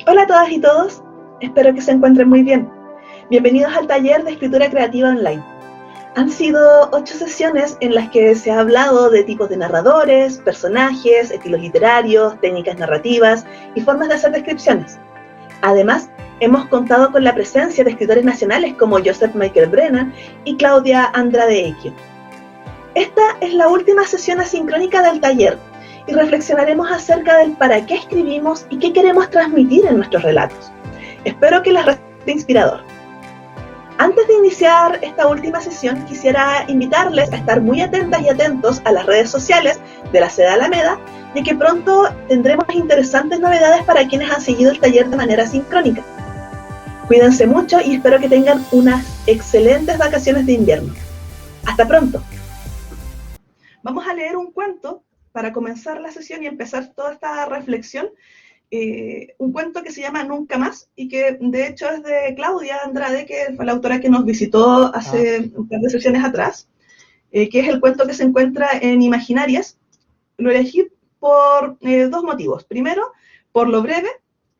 Hola a todas y todos, espero que se encuentren muy bien. Bienvenidos al taller de escritura creativa online. Han sido 8 sesiones en las que se ha hablado de tipos de narradores, personajes, estilos literarios, técnicas narrativas y formas de hacer descripciones. Además, hemos contado con la presencia de escritores nacionales como Joseph Michael Brennan y Claudia Andrade Equio. Esta es la última sesión asincrónica del taller y reflexionaremos acerca del para qué escribimos y qué queremos transmitir en nuestros relatos. Espero que les resulte inspirador. Antes de iniciar esta última sesión, quisiera invitarles a estar muy atentas y atentos a las redes sociales de la sede Alameda, ya que pronto tendremos interesantes novedades para quienes han seguido el taller de manera sincrónica. Cuídense mucho y espero que tengan unas excelentes vacaciones de invierno. ¡Hasta pronto! Vamos a leer un cuento para comenzar la sesión y empezar toda esta reflexión. Un cuento que se llama Nunca Más y que de hecho es de Claudia Andrade, que fue la autora que nos visitó hace un par de sesiones atrás, que es el cuento que se encuentra en Imaginarias. Lo elegí por dos motivos. Primero, por lo breve,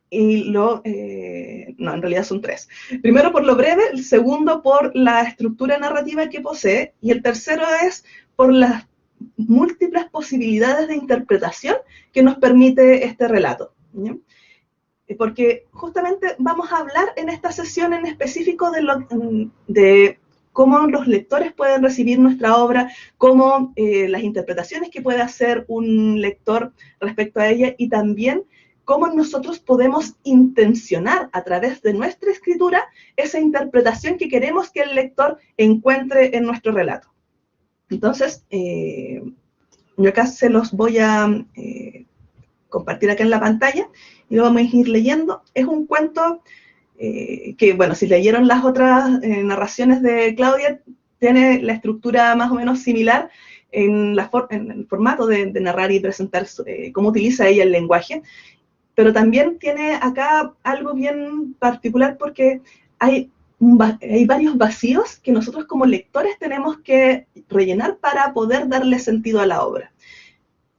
y no, en realidad son tres. Primero, por lo breve, el segundo, por la estructura narrativa que posee, y el tercero es por las múltiples posibilidades de interpretación que nos permite este relato. ¿Sí? Porque justamente vamos a hablar en esta sesión en específico de cómo los lectores pueden recibir nuestra obra, cómo las interpretaciones que puede hacer un lector respecto a ella y también cómo nosotros podemos intencionar a través de nuestra escritura esa interpretación que queremos que el lector encuentre en nuestro relato. Entonces, yo acá se los voy a compartir acá en la pantalla y lo vamos a ir leyendo. Es un cuento que, bueno, si leyeron las otras narraciones de Claudia, tiene la estructura más o menos similar en el formato de narrar y presentar cómo utiliza ella el lenguaje, pero también tiene acá algo bien particular porque hay varios vacíos que nosotros como lectores tenemos que rellenar para poder darle sentido a la obra.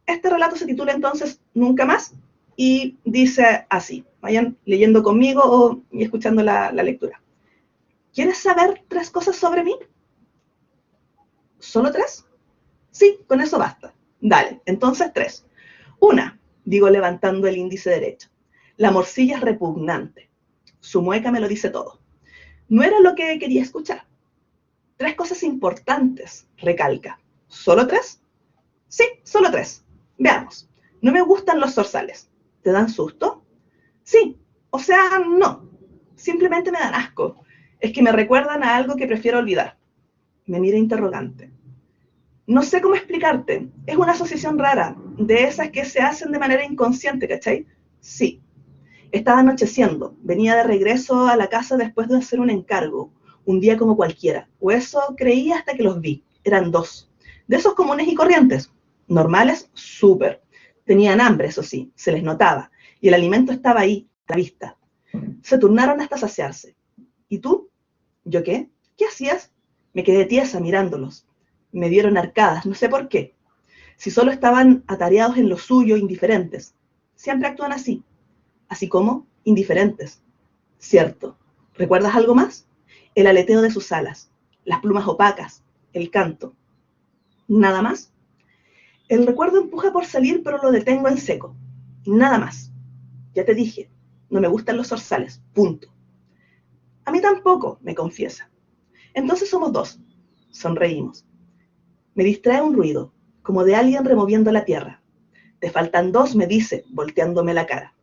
Este relato se titula entonces Nunca Más y dice así. Vayan leyendo conmigo y escuchando la lectura. ¿Quieres saber 3 cosas sobre mí? ¿Solo 3? Sí, con eso basta. Dale, entonces 3. 1, digo levantando el índice derecho. La morcilla es repugnante. Su mueca me lo dice todo. No era lo que quería escuchar. 3 cosas importantes, recalca. ¿Solo 3? Sí, solo 3. Veamos. No me gustan los zorzales. ¿Te dan susto? Sí, o sea, no. Simplemente me dan asco. Es que me recuerdan a algo que prefiero olvidar. Me mira interrogante. No sé cómo explicarte. Es una asociación rara, de esas que se hacen de manera inconsciente, ¿cachai? Sí. Estaba anocheciendo. Venía de regreso a la casa después de hacer un encargo. Un día como cualquiera. O eso creí hasta que los vi. Eran 2. De esos comunes y corrientes. Normales, súper. Tenían hambre, eso sí, se les notaba. Y el alimento estaba ahí, a la vista. Se turnaron hasta saciarse. ¿Y tú? ¿Yo qué? ¿Qué hacías? Me quedé tiesa mirándolos. Me dieron arcadas, no sé por qué. Si solo estaban atareados en lo suyo, indiferentes. Siempre actúan así. Así como indiferentes. Cierto. ¿Recuerdas algo más? El aleteo de sus alas, las plumas opacas, el canto. ¿Nada más? El recuerdo empuja por salir, pero lo detengo en seco. Nada más. Ya te dije, no me gustan los zorzales. Punto. A mí tampoco, me confiesa. Entonces somos 2. Sonreímos. Me distrae un ruido, como de alguien removiendo la tierra. Te faltan 2, me dice, volteándome la cara.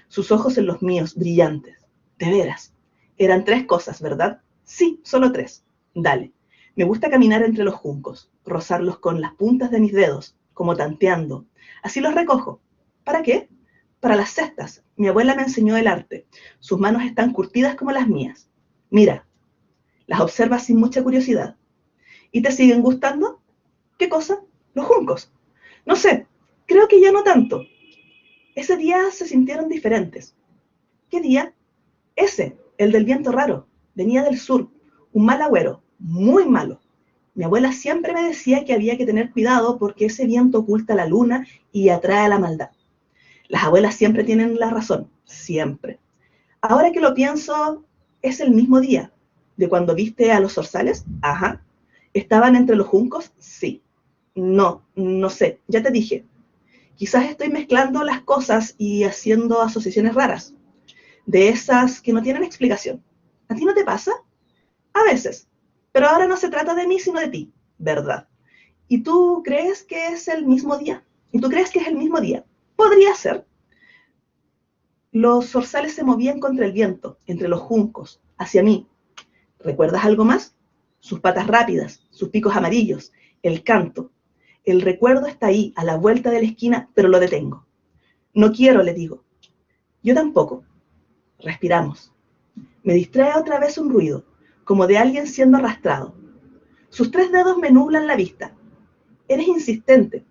Sus ojos en los míos, brillantes. De veras. Eran 3 cosas, ¿verdad? Sí, solo 3. Dale. Me gusta caminar entre los juncos, rozarlos con las puntas de mis dedos, como tanteando. Así los recojo. ¿Para qué? Para las cestas. Mi abuela me enseñó el arte. Sus manos están curtidas como las mías. Mira. Las observas sin mucha curiosidad. ¿Y te siguen gustando? ¿Qué cosa? Los juncos. No sé, creo que ya no tanto. Ese día se sintieron diferentes. ¿Qué día? Ese, el del viento raro. Venía del sur. Un mal agüero. Muy malo. Mi abuela siempre me decía que había que tener cuidado porque ese viento oculta la luna y atrae a la maldad. Las abuelas siempre tienen la razón, siempre. Ahora que lo pienso, es el mismo día de cuando viste a los zorzales. Ajá. ¿Estaban entre los juncos? Sí. No, no sé, ya te dije. Quizás estoy mezclando las cosas y haciendo asociaciones raras, de esas que no tienen explicación. ¿A ti no te pasa? A veces. Pero ahora no se trata de mí, sino de ti, ¿verdad? ¿Y tú crees que es el mismo día? ¿Y tú crees que es el mismo día? Podría ser. Los zorzales se movían contra el viento, entre los juncos, hacia mí. ¿Recuerdas algo más? Sus patas rápidas, sus picos amarillos, el canto. El recuerdo está ahí, a la vuelta de la esquina, pero lo detengo. No quiero, le digo. Yo tampoco. Respiramos. Me distrae otra vez un ruido, como de alguien siendo arrastrado. Sus 3 dedos me nublan la vista. Eres insistente.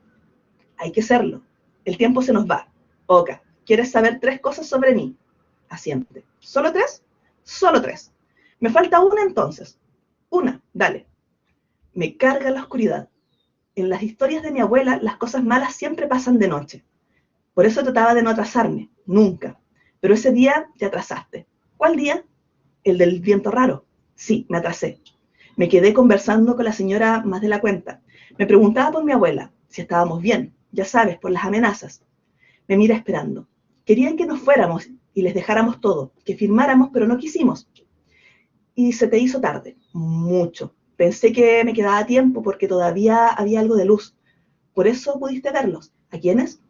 Hay que serlo. El tiempo se nos va. Oka, ¿quieres saber 3 cosas sobre mí? Asiente. ¿Solo 3? Solo 3. Me falta una entonces. Una, dale. Me carga la oscuridad. En las historias de mi abuela, las cosas malas siempre pasan de noche. Por eso trataba de no atrasarme, nunca. Pero ese día te atrasaste. ¿Cuál día? El del viento raro. Sí, me atrasé. Me quedé conversando con la señora más de la cuenta. Me preguntaba por mi abuela, si estábamos bien, ya sabes, por las amenazas. Me mira esperando. Querían que nos fuéramos y les dejáramos todo, que firmáramos, pero no quisimos. Y se te hizo tarde, mucho. Pensé que me quedaba tiempo porque todavía había algo de luz. Por eso pudiste verlos. ¿A quiénes?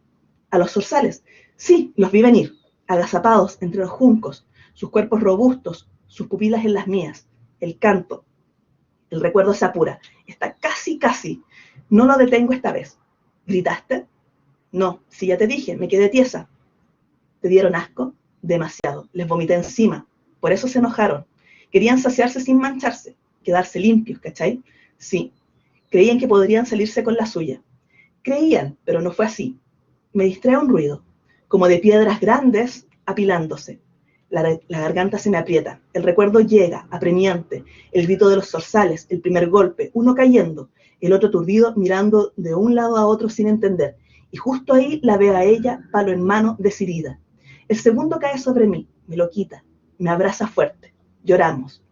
A los zorzales. Sí, los vi venir, agazapados entre los juncos, sus cuerpos robustos, sus pupilas en las mías, el canto. El recuerdo se apura. Está casi, casi. No lo detengo esta vez. ¿Gritaste? No, si ya te dije, me quedé tiesa. ¿Te dieron asco? Demasiado. Les vomité encima. Por eso se enojaron. Querían saciarse sin mancharse, quedarse limpios, ¿cachai? Sí. Creían que podrían salirse con la suya. Creían, pero no fue así. Me distrae un ruido, como de piedras grandes apilándose. La garganta se me aprieta. El recuerdo llega, apremiante. El grito de los zorzales, el primer golpe, uno cayendo, el otro aturdido mirando de un lado a otro sin entender. Y justo ahí la veo a ella, palo en mano, decidida. El segundo cae sobre mí, me lo quita, me abraza fuerte. Lloramos.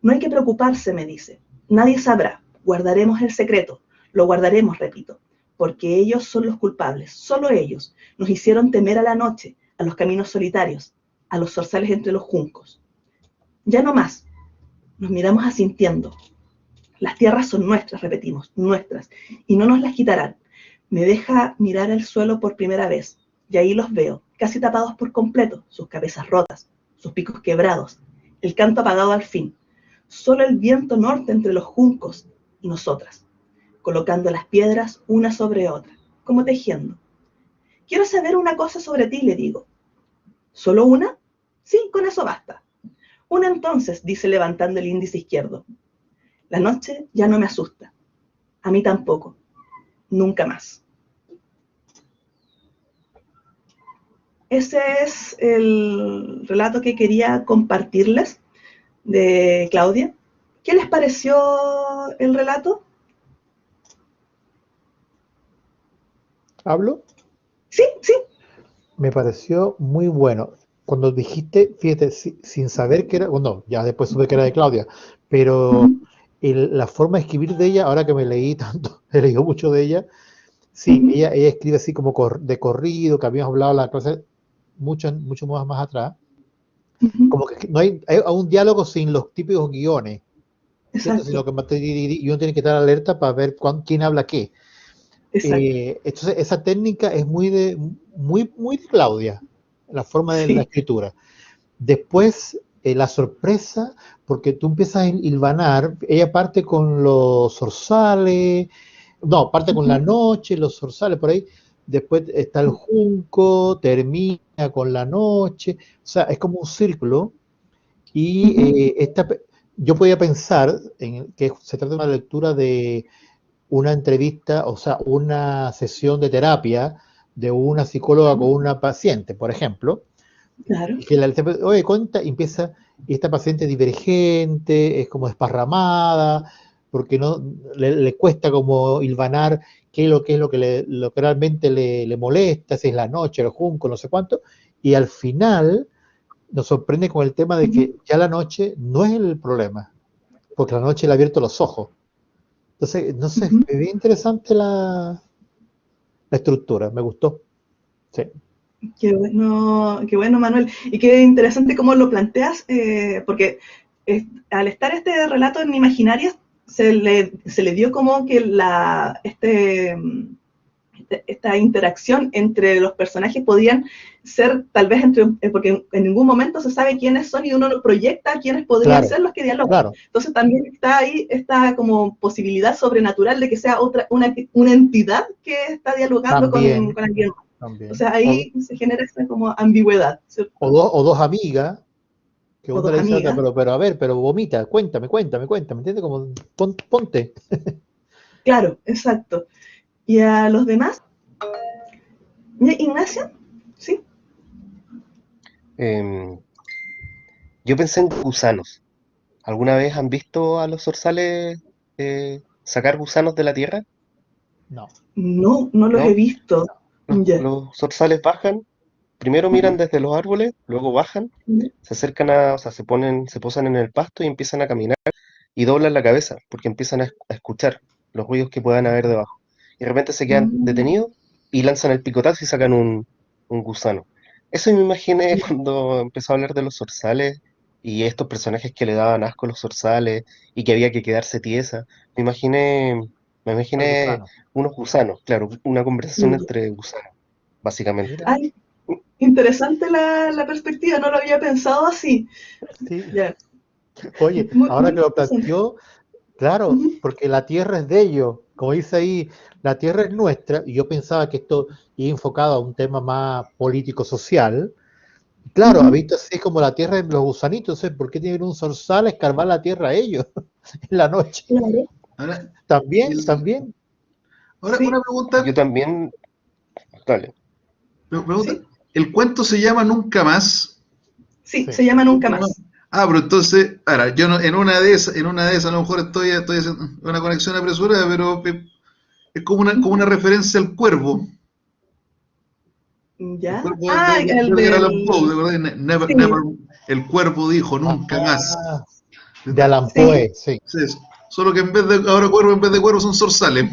No hay que preocuparse, me dice. Nadie sabrá. Guardaremos el secreto. Lo guardaremos, repito. Porque ellos son los culpables, solo ellos. Nos hicieron temer a la noche, a los caminos solitarios, a los zorzales entre los juncos. Ya no más. Nos miramos asintiendo. Las tierras son nuestras, repetimos, nuestras, y no nos las quitarán. Me deja mirar el suelo por primera vez, y ahí los veo, casi tapados por completo, sus cabezas rotas, sus picos quebrados, el canto apagado al fin. Solo el viento norte entre los juncos y nosotras, colocando las piedras una sobre otra, como tejiendo. Quiero saber una cosa sobre ti, le digo. ¿Solo una? Sí, con eso basta. Una entonces, dice levantando el índice izquierdo. La noche ya no me asusta. A mí tampoco. Nunca más. Ese es el relato que quería compartirles de Claudia. ¿Qué les pareció el relato? ¿Hablo? Sí, sí. Me pareció muy bueno. Cuando dijiste, fíjate, sin saber que era, bueno, ya después supe que era de Claudia, pero Uh-huh. la forma de escribir de ella, ahora que me leí tanto, he leído mucho de ella, sí, Uh-huh. ella escribe así como de corrido, que habíamos hablado la clase mucho más atrás, Uh-huh. como que no hay un diálogo sin los típicos guiones, ¿cierto? Sino Exacto, que y uno tiene que estar alerta para ver quién habla qué. exacto. Entonces, esa técnica es muy de Claudia, la forma de la Sí. escritura. Después, la sorpresa, porque tú empiezas a hilvanar, ella parte con los zorzales, no, parte con la Uh-huh. noche, los zorzales por ahí, después está el junco, termina con la noche, o sea, es como un círculo, y Uh-huh. yo podía pensar en que se trata de una lectura de una entrevista, o sea, una sesión de terapia de una psicóloga con una paciente, por ejemplo, Claro. y que oye, cuenta, y empieza, y esta paciente es divergente, es como desparramada, porque no le cuesta como hilvanar qué es lo que, lo que realmente le molesta, si es la noche, el junco, no sé cuánto, y al final nos sorprende con el tema de que ya la noche no es el problema, porque la noche le ha abierto los ojos. Entonces, no sé, es bien interesante la estructura, me gustó. Sí. Qué bueno, Manuel. Y qué interesante cómo lo planteas, porque al estar este relato en Imaginarias, se le dio como que esta interacción entre los personajes podían ser tal vez porque en ningún momento se sabe quiénes son y uno lo proyecta quiénes podrían Claro, ser los que dialogan. claro. Entonces también está ahí esta como posibilidad sobrenatural de que sea una entidad que está dialogando También, con alguien. O también. sea, ahí se genera esa como ambigüedad, ¿cierto? O dos amigas, que O una dos le dice a otra, amigas. pero a ver, pero vomita, cuéntame, ¿me entiendes? Como, ponte. Claro, exacto. ¿Y a los demás? ¿Ignacio? ¿Sí? Em, yo pensé en gusanos. ¿Alguna vez han visto a los zorzales sacar gusanos de la tierra? No, No, no los he ¿No? visto. Ya. Los zorzales bajan, primero miran desde los árboles, luego bajan, se acercan o sea, se posan en el pasto y empiezan a caminar y doblan la cabeza porque empiezan a escuchar los ruidos que puedan haber debajo. Y de repente se quedan detenidos y lanzan el picotazo y sacan un gusano. Eso me imaginé cuando empezó a hablar de los zorzales y estos personajes que le daban asco a los zorzales y que había que quedarse tiesa. Me al imaginé gusano. unos gusanos, claro, una conversación entre gusanos, básicamente. Mira, Ay, interesante la perspectiva, no lo había pensado así. sí. Ya. Oye, Muy, ahora muy que lo interesante. planteó, claro, Ujú, porque la tierra es de ellos, como dice ahí, la tierra es nuestra, y yo pensaba que esto iba enfocado a un tema más político-social. Claro, ha ujú. visto así como la tierra en los gusanitos, entonces, ¿por qué tienen un zorzal a escarbar la tierra a ellos en la noche? Claro, Ahora, También, el- también. ahora una sí, Yo pregunta, también, dale. pregunta. sí, El cuento se llama Nunca Más. sí, Sí. se llama Nunca Nunca Más. Más. Pero entonces, ahora, yo no, en una de esas a lo mejor estoy haciendo una conexión apresurada, pero es como una referencia al cuervo. El ¿Ya? cuervo Ah, de el Edgar Allan Poe, del... ¿de verdad? Never, never, Sí, el cuervo dijo nunca más. Ah, de ¿Verdad? Alan sí, Poe, sí, Sí, eso. Solo que en vez de ahora cuervo, en vez de cuervo son zorzales.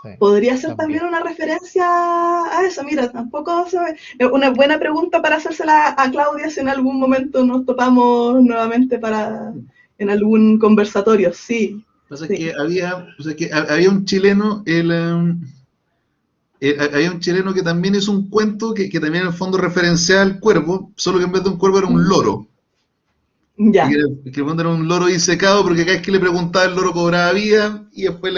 sí, podría ser también. también una referencia a eso. Mira, tampoco se ve. Es una buena pregunta para hacérsela a Claudia si en algún momento nos topamos nuevamente en algún conversatorio. Sí, Pasa sí. que había un chileno, había un chileno que también hizo un cuento que también en el fondo referenciaba al cuervo, solo que en vez de un cuervo era un loro. Y Ya. que en el fondo era un loro disecado porque cada vez que le preguntaba el loro cobraba vida y después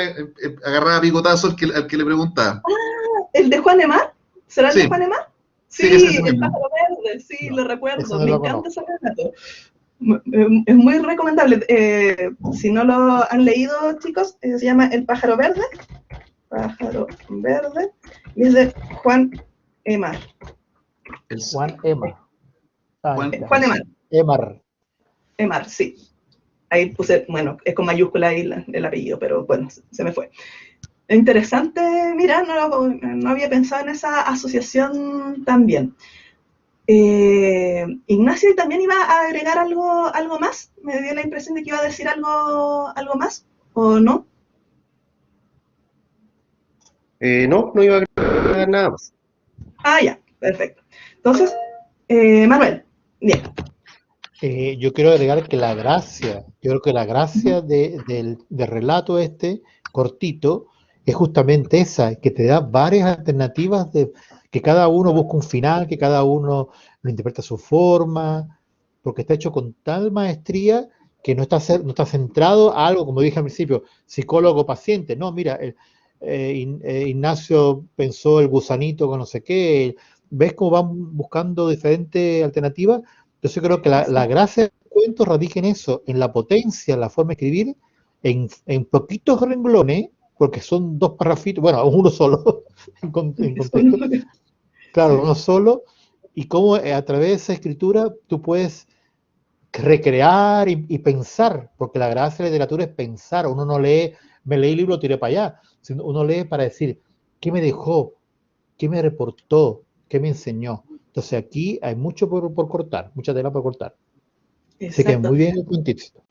agarraba picotazo al que le preguntaba. ¿El de Juan Emar? ¿Será el de Sí, Juan Emar? sí, es Sí, ese el mismo. pájaro verde, sí, No, lo ese recuerdo. no Me lo encanta conozco. ese relato. Es muy recomendable. Si no lo han leído, chicos, se llama El pájaro verde. Pájaro verde. Y es de Juan Emar. El, Juan Emma. Ah, Juan, ya. Juan Emar. Emar. Emar, sí. Ahí puse, bueno, es con mayúscula ahí el apellido, pero bueno, se me fue. Interesante, mira, no había pensado en esa asociación también. Ignacio también iba a agregar algo más. Me dio la impresión de que iba a decir algo más, ¿o no? No, no iba a agregar nada más. Ah, ya, perfecto. Entonces, Manuel, bien. Yo quiero agregar que la gracia, yo creo que la gracia del relato este, cortito, es justamente esa, que te da varias alternativas de que cada uno busca un final, que cada uno lo interpreta a su forma, porque está hecho con tal maestría que no está centrado a algo, como dije al principio, psicólogo-paciente. No, mira, Ignacio pensó el gusanito con no sé qué, ves cómo van buscando diferentes alternativas. Entonces creo que la gracia del cuento radica en eso, en la potencia, en la forma de escribir, en poquitos renglones, porque son dos parrafitos, bueno, uno solo en contexto, claro, uno solo, y cómo a través de esa escritura tú puedes recrear y pensar, porque la gracia de la literatura es pensar. Uno no lee, me leí el libro, tiré para allá, sino uno lee para decir, ¿qué me dejó? ¿Qué me reportó? ¿Qué me enseñó? Entonces aquí hay mucho por cortar, mucha tela por cortar. Así que Exacto. muy bien el puntito.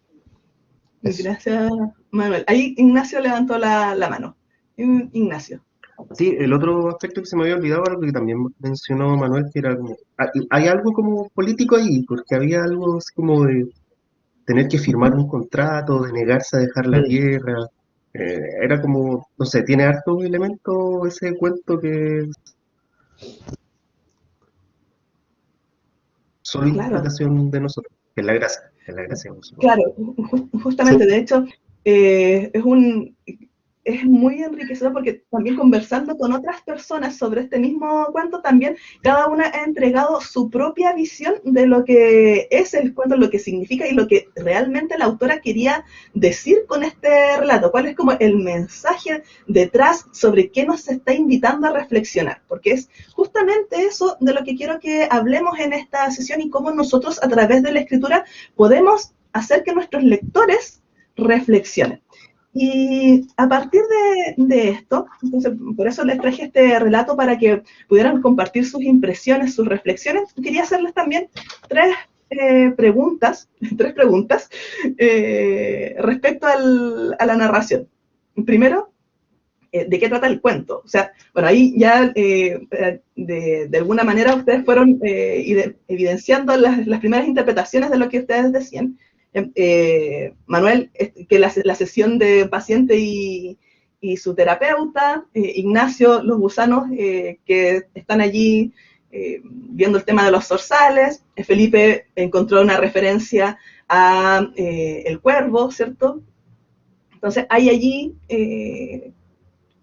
Eso. Gracias, Manuel. Ahí Ignacio levantó la mano. Ignacio. Sí, el otro aspecto que se me había olvidado, algo que también mencionó Manuel, que era como, hay algo como político ahí, porque había algo así como de tener que firmar un contrato, de negarse a dejar la Mm. tierra, era como, no sé, tiene harto elemento ese cuento que es solo Claro, interpretación de nosotros, que es la gracia de nosotros. claro, Sí. justamente, de hecho, es muy enriquecedor porque también conversando con otras personas sobre este mismo cuento, también cada una ha entregado su propia visión de lo que es el cuento, lo que significa y lo que realmente la autora quería decir con este relato, cuál es como el mensaje detrás sobre qué nos está invitando a reflexionar, porque es justamente eso de lo que quiero que hablemos en esta sesión y cómo nosotros a través de la escritura podemos hacer que nuestros lectores reflexionen. Y a partir de esto, entonces, por eso les traje este relato para que pudieran compartir sus impresiones, sus reflexiones. Quería hacerles también tres preguntas, respecto a la narración. Primero, ¿de qué trata el cuento? O sea, bueno, ahí ya de alguna manera ustedes fueron evidenciando las primeras interpretaciones de lo que ustedes decían. Manuel, que la sesión de paciente y su terapeuta, Ignacio, los gusanos que están allí viendo el tema de los zorzales, Felipe encontró una referencia a El Cuervo, ¿cierto? Entonces hay allí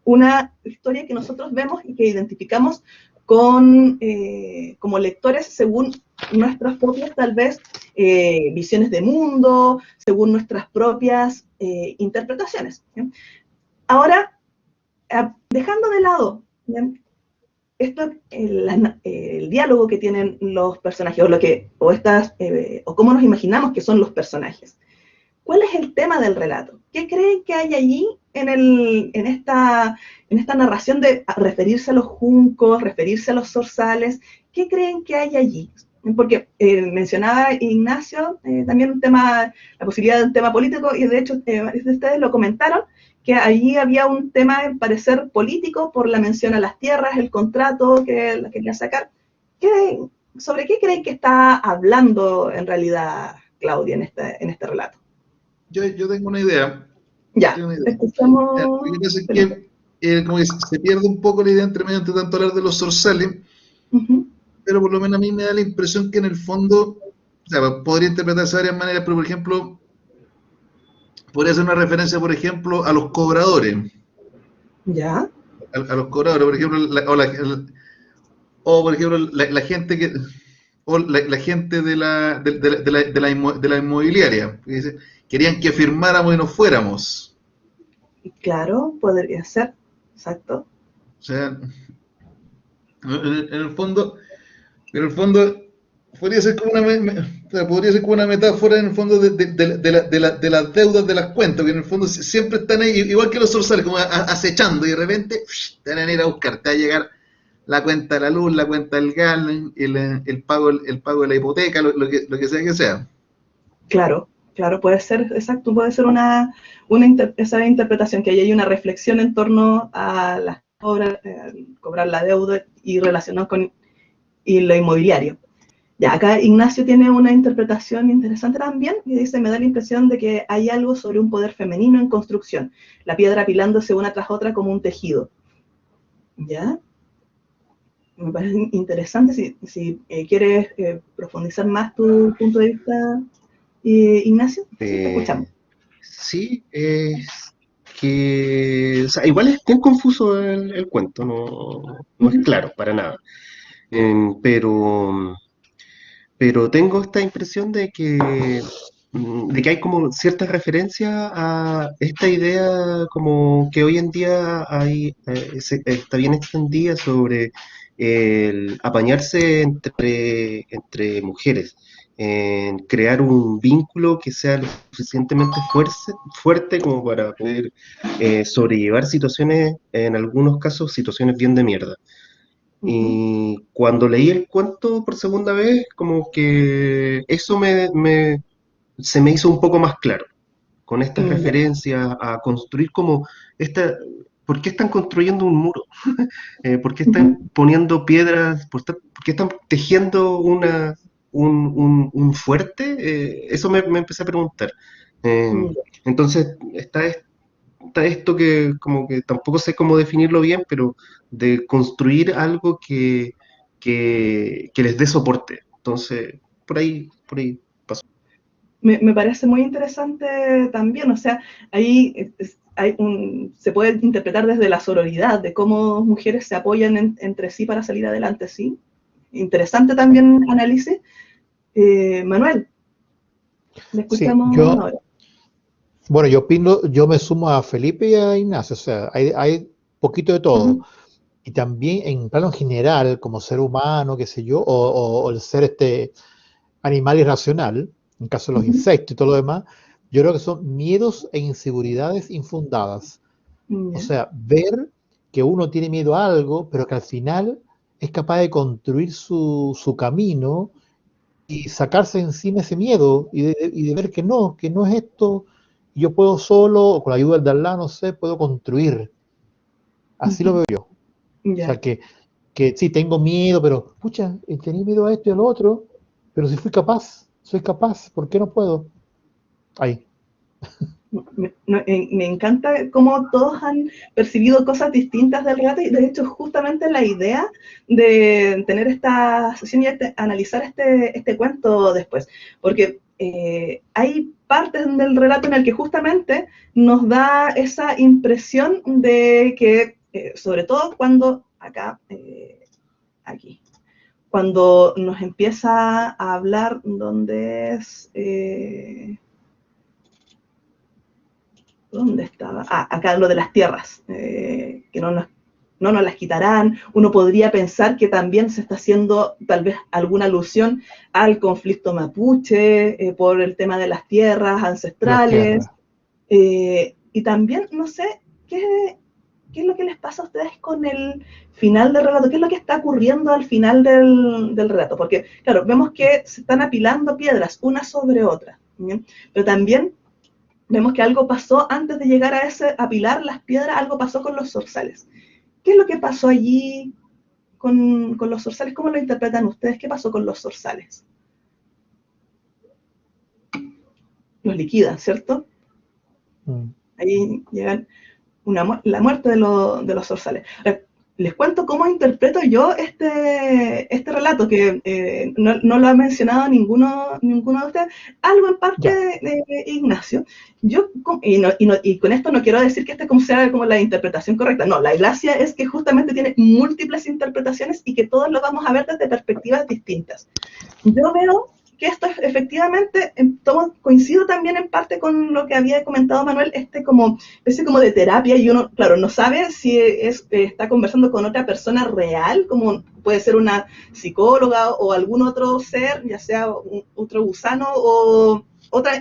una historia que nosotros vemos y que identificamos como lectores según nuestras propias, tal vez, visiones de mundo, según nuestras propias interpretaciones. ¿Sí? Ahora, dejando de lado esto, el diálogo que tienen los personajes, o cómo nos imaginamos que son los personajes. ¿Cuál es el tema del relato? ¿Qué creen que hay allí en esta narración de referirse a los juncos, referirse a los zorzales? ¿Qué creen que hay allí? Porque mencionaba Ignacio también la posibilidad de un tema político, y de hecho varios de ustedes lo comentaron, que allí había un tema, en parecer, político por la mención a las tierras, el contrato que la quería sacar. ¿Sobre qué creen que está hablando en realidad Claudia en este relato? Yo tengo una idea. Ya, Tengo una idea. escuchamos, Lo que pasa es Felipe. que como que se pierde un poco la idea entre medio de tanto hablar de los zorzales, pero por lo menos a mí me da la impresión que en el fondo, o sea, podría interpretarse de varias maneras, pero por ejemplo, podría ser una referencia, por ejemplo, a los cobradores. Ya, A los cobradores, por ejemplo, o por ejemplo, la gente que, o la gente de la inmobiliaria, que dice, querían que firmáramos y nos fuéramos. claro, podría ser, exacto. O sea, en el fondo podría ser como o sea, podría ser como una metáfora en el fondo de las deudas de las cuentas, que en el fondo siempre están ahí, igual que los zorzales, como acechando, y de repente te van a ir a buscar, te va a llegar la cuenta de la luz, la cuenta del gas, el pago de la hipoteca, lo que sea que sea. Claro, claro, puede ser, exacto, puede ser esa interpretación, que ahí hay una reflexión en torno a las obras, cobrar la deuda y relacionado con y lo inmobiliario. Ya, acá Ignacio tiene una interpretación interesante también, y dice, me da la impresión de que hay algo sobre un poder femenino en construcción, la piedra apilándose una tras otra como un tejido. ¿Ya? Me parece interesante, si quieres profundizar más tu punto de vista, Ignacio, sí, te escuchamos. Sí, que, o sea, igual es bien confuso el cuento, no es claro para nada. Pero, pero tengo esta impresión de que hay como cierta referencia a esta idea como que hoy en día está bien extendida sobre el apañarse entre mujeres, en crear un vínculo que sea lo suficientemente fuerte como para poder sobrellevar situaciones, en algunos casos, situaciones bien de mierda. Y cuando leí el cuento por segunda vez, como que eso se me hizo un poco más claro, con estas Ya. referencias a construir como esta... ¿Por qué están construyendo un muro? ¿Por qué están poniendo piedras? ¿Por qué están tejiendo un fuerte? Eso me empecé a preguntar. Eh, Ya. entonces, está esto que como que tampoco sé cómo definirlo bien, pero de construir algo que les dé soporte. Entonces, por ahí pasó. Me parece muy interesante también, o sea, ahí se puede interpretar desde la sororidad, de cómo mujeres se apoyan entre sí para salir adelante, ¿sí? Interesante también análisis. Manuel, le Sí, escuchamos ahora. bueno, yo opino, yo me sumo a Felipe y a Ignacio, o sea, hay poquito de todo. Ujú, Y también en plano general, como ser humano, qué sé yo, o el ser animal irracional, en caso de los ujú. insectos y todo lo demás, yo creo que son miedos e inseguridades infundadas. O Ya, sea, ver que uno tiene miedo a algo, pero que al final es capaz de construir su camino y sacarse encima ese miedo y de ver que no es esto, yo puedo solo, o con la ayuda del de al lado, no sé, puedo construir. Así lo ujú, veo yo. O ya. sea, que sí, tengo miedo, pero, pucha, tenía miedo a esto y a lo otro, pero si fui capaz, soy capaz, ¿por qué no puedo? Ahí. Me encanta cómo todos han percibido cosas distintas del relato y de hecho justamente la idea de tener esta sesión y analizar este cuento después, porque hay partes del relato en el que justamente nos da esa impresión de que, sobre todo cuando aquí, cuando nos empieza a hablar donde es... ¿Dónde estaba? Ah, acá lo de las tierras, que no nos las quitarán. Uno podría pensar que también se está haciendo tal vez alguna alusión al conflicto mapuche por el tema de las tierras La ancestrales. tierra. Y también, no sé, ¿qué es lo que les pasa a ustedes con el final del relato? ¿Qué es lo que está ocurriendo al final del relato? Porque, claro, vemos que se están apilando piedras una sobre otra, ¿bien? Pero también vemos que algo pasó antes de llegar a ese apilar las piedras, algo pasó con los zorzales. ¿Qué es lo que pasó allí con los zorzales? ¿Cómo lo interpretan ustedes? ¿Qué pasó con los zorzales? Los liquidan, ¿cierto? Mm. Ahí llegan la muerte de los zorzales. Les cuento cómo interpreto yo este relato, que no lo ha mencionado ninguno de ustedes, algo en parte Ya. de Ignacio. Yo, y con esto no quiero decir que este sea como la interpretación correcta, no, la gracia es que justamente tiene múltiples interpretaciones y que todos lo vamos a ver desde perspectivas distintas. Yo veo que esto es, efectivamente, coincido también en parte con lo que había comentado Manuel, como especie como de terapia y uno, claro, no sabe si está conversando con otra persona real, como puede ser una psicóloga o algún otro ser, ya sea otro gusano o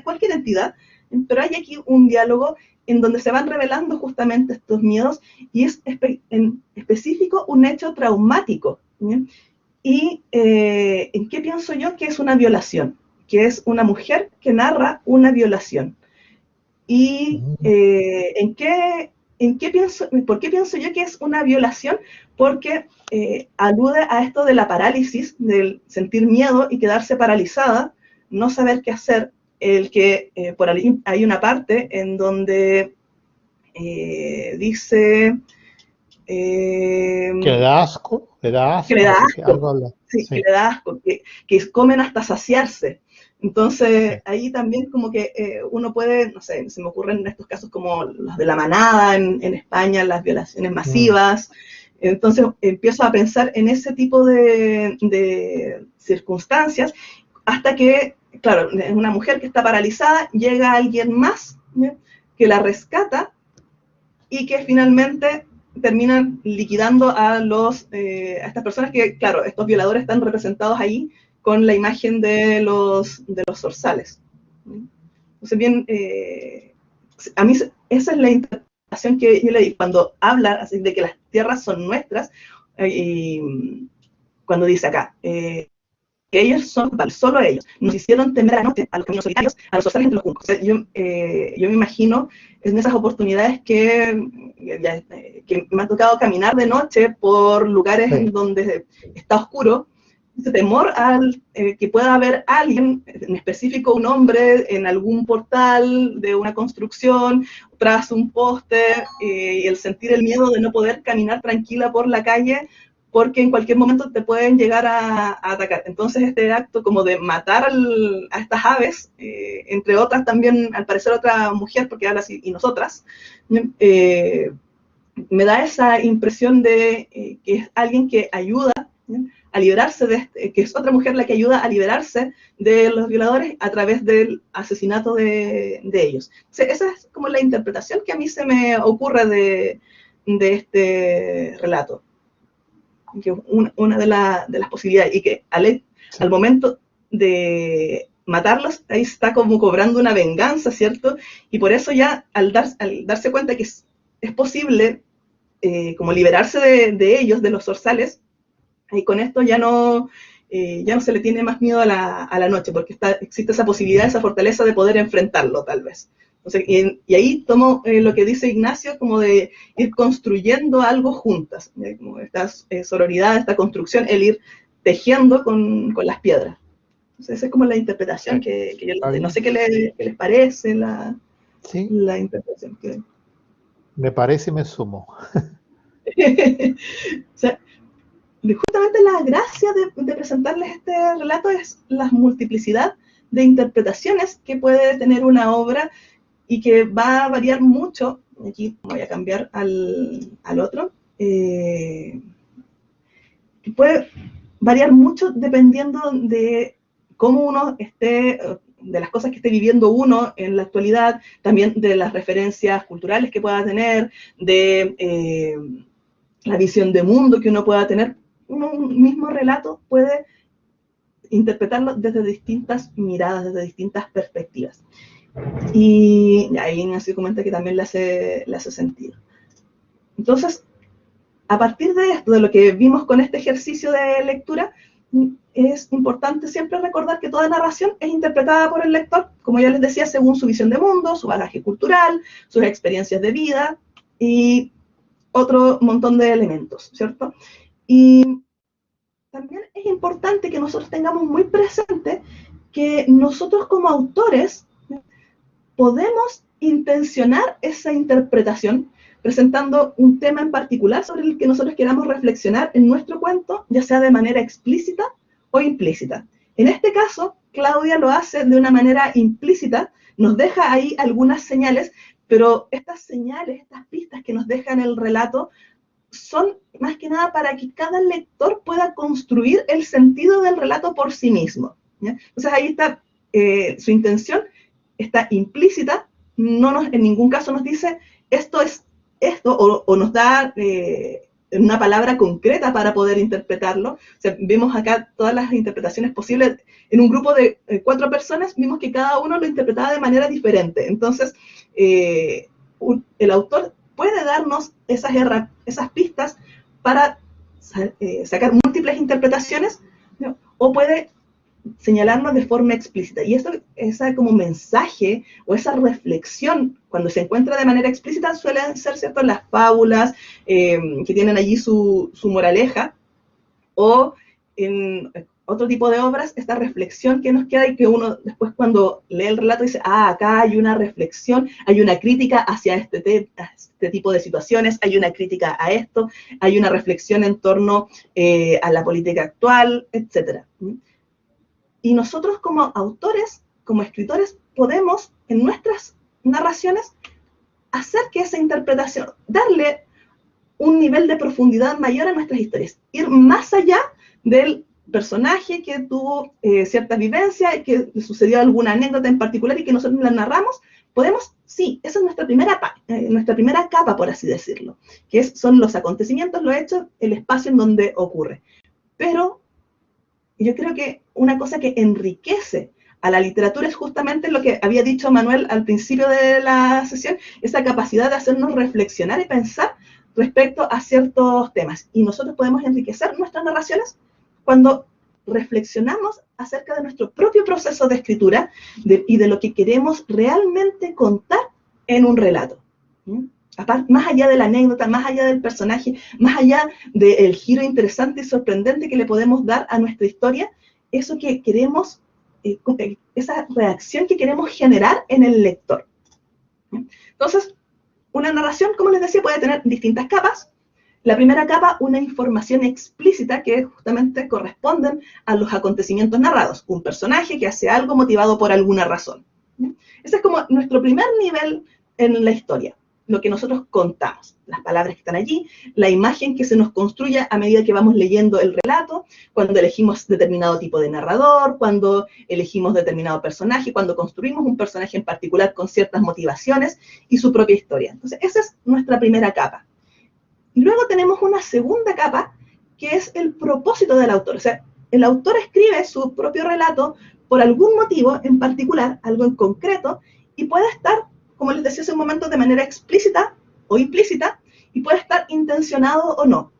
cualquier entidad, pero hay aquí un diálogo en donde se van revelando justamente estos miedos y es en específico un hecho traumático. ¿Bien? ¿Y en qué pienso yo que es una violación? Que es una mujer que narra una violación. ¿Y Mm. por qué pienso yo que es una violación? Porque alude a esto de la parálisis, del sentir miedo y quedarse paralizada, no saber qué hacer. El que por ahí hay una parte en donde dice... Que le da que le asco, da no sé si asco, algo habla. sí, que Sí, le da asco, que comen hasta saciarse. Entonces, sí. ahí también como que uno puede, no sé, se me ocurren estos casos como los de la manada en España, las violaciones Mm. masivas. Entonces, empiezo a pensar en ese tipo de circunstancias hasta que, claro, es una mujer que está paralizada, llega alguien más, ¿sí?, que la rescata y que finalmente terminan liquidando a estas personas que, claro, estos violadores están representados ahí con la imagen de los zorzales. Entonces, bien, a mí esa es la interpretación que yo le di cuando habla así de que las tierras son nuestras, y cuando dice acá, que ellos son, solo ellos, nos hicieron temer a la noche, a los caminos solitarios, a los zorzales entre los juncos. O sea, yo me imagino en esas oportunidades que me ha tocado caminar de noche por lugares en donde está oscuro, ese temor al que pueda haber alguien, en específico un hombre, en algún portal de una construcción, tras un poste, y el sentir el miedo de no poder caminar tranquila por la calle, porque en cualquier momento te pueden llegar a atacar. Entonces este acto como de matar a estas aves, entre otras también, al parecer otra mujer, porque habla así, y nosotras, me da esa impresión de que es alguien que ayuda a liberarse que es otra mujer la que ayuda a liberarse de los violadores a través del asesinato de ellos. O sea, esa es como la interpretación que a mí se me ocurre de este relato. Que una de las posibilidades, y que al momento de matarlos, ahí está como cobrando una venganza, ¿cierto? Y por eso ya al darse cuenta que es posible como liberarse de ellos, de los zorzales, y con esto ya no se le tiene más miedo a la noche, porque existe esa posibilidad, esa fortaleza de poder enfrentarlo, tal vez. Entonces, y ahí tomo lo que dice Ignacio, como de ir construyendo algo juntas, como esta sororidad, esta construcción, el ir tejiendo con las piedras. Entonces, esa es como la interpretación que yo les doy. No sé qué les parece la interpretación. Me parece y me sumo. O sea, justamente la gracia de presentarles este relato es la multiplicidad de interpretaciones que puede tener una obra, y que va a variar mucho. Aquí voy a cambiar al otro. Puede variar mucho dependiendo de cómo uno esté, de las cosas que esté viviendo uno en la actualidad, también de las referencias culturales que pueda tener, de la visión de mundo que uno pueda tener. Un mismo relato puede interpretarlo desde distintas miradas, desde distintas perspectivas. Y ahí Ignacio comenta que también le hace sentido. Entonces, a partir de esto, de lo que vimos con este ejercicio de lectura, es importante siempre recordar que toda narración es interpretada por el lector, como ya les decía, según su visión de mundo, su bagaje cultural, sus experiencias de vida y otro montón de elementos, ¿cierto? Y también es importante que nosotros tengamos muy presente que nosotros como autores podemos intencionar esa interpretación presentando un tema en particular sobre el que nosotros queramos reflexionar en nuestro cuento, ya sea de manera explícita o implícita. En este caso, Claudia lo hace de una manera implícita, nos deja ahí algunas señales, pero estas señales, estas pistas que nos deja en el relato, son más que nada para que cada lector pueda construir el sentido del relato por sí mismo, ¿ya? Entonces ahí está su intención, está implícita, en ningún caso nos dice esto es esto, o nos da una palabra concreta para poder interpretarlo. O sea, vemos acá todas las interpretaciones posibles. En un grupo de 4 personas, vimos que cada uno lo interpretaba de manera diferente. Entonces, el autor puede darnos esas pistas para sacar múltiples interpretaciones, ¿no? O puede señalarnos de forma explícita. Y esa como mensaje o esa reflexión, cuando se encuentra de manera explícita, suelen ser, ¿cierto?, las fábulas que tienen allí su moraleja, o en otro tipo de obras, esta reflexión que nos queda y que uno después cuando lee el relato dice, acá hay una reflexión, hay una crítica hacia este tipo de situaciones, hay una crítica a esto, hay una reflexión en torno a la política actual, etc. Y nosotros como autores, como escritores, podemos en nuestras narraciones hacer que esa interpretación, darle un nivel de profundidad mayor a nuestras historias, ir más allá del personaje que tuvo cierta vivencia y que le sucedió alguna anécdota en particular y que nosotros la narramos. Podemos, sí, esa es nuestra primera capa, por así decirlo, son los acontecimientos, los hechos, el espacio en donde ocurre. Pero Y yo creo que una cosa que enriquece a la literatura es justamente lo que había dicho Manuel al principio de la sesión, esa capacidad de hacernos reflexionar y pensar respecto a ciertos temas. Y nosotros podemos enriquecer nuestras narraciones cuando reflexionamos acerca de nuestro propio proceso de escritura y de lo que queremos realmente contar en un relato. Más allá de la anécdota, más allá del personaje, más allá del giro interesante y sorprendente que le podemos dar a nuestra historia, eso que queremos, esa reacción que queremos generar en el lector. Entonces, una narración, como les decía, puede tener distintas capas. La primera capa, una información explícita que justamente corresponden a los acontecimientos narrados. Un personaje que hace algo motivado por alguna razón. Ese es como nuestro primer nivel en la historia, lo que nosotros contamos, las palabras que están allí, la imagen que se nos construye a medida que vamos leyendo el relato, cuando elegimos determinado tipo de narrador, cuando elegimos determinado personaje, cuando construimos un personaje en particular con ciertas motivaciones y su propia historia. Entonces, esa es nuestra primera capa. Y luego tenemos una segunda capa, que es el propósito del autor. O sea, el autor escribe su propio relato por algún motivo en particular, algo en concreto, y puede estar, como les decía hace un momento, de manera explícita o implícita, y puede estar intencionado o no.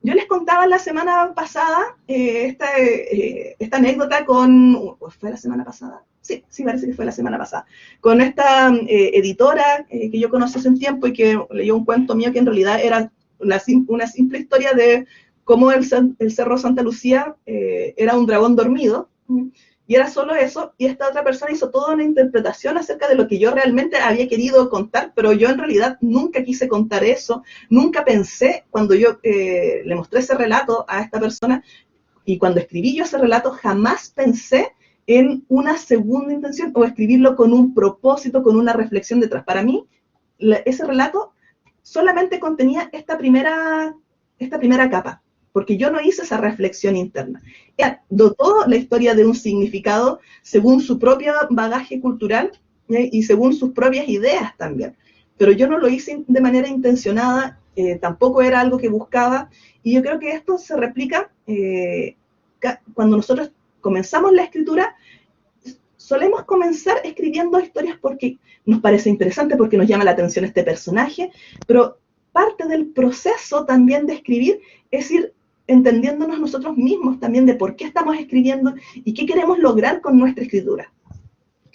Yo les contaba la semana pasada esta anécdota con... ¿Fue la semana pasada? Sí, parece que fue la semana pasada. Con esta editora que yo conocí hace un tiempo y que leyó un cuento mío que en realidad era una simple historia de cómo el Cerro Santa Lucía era un dragón dormido, y era solo eso, y esta otra persona hizo toda una interpretación acerca de lo que yo realmente había querido contar, pero yo en realidad nunca quise contar eso, nunca pensé, cuando yo le mostré ese relato a esta persona, y cuando escribí yo ese relato, jamás pensé en una segunda intención, o escribirlo con un propósito, con una reflexión detrás. Para mí, ese relato solamente contenía esta primera capa, porque yo no hice esa reflexión interna. Dotó la historia de un significado según su propio bagaje cultural y según sus propias ideas también. Pero yo no lo hice de manera intencionada, tampoco era algo que buscaba, y yo creo que esto se replica cuando nosotros comenzamos la escritura. Solemos comenzar escribiendo historias porque nos parece interesante, porque nos llama la atención este personaje, pero parte del proceso también de escribir es ir entendiéndonos nosotros mismos también de por qué estamos escribiendo y qué queremos lograr con nuestra escritura.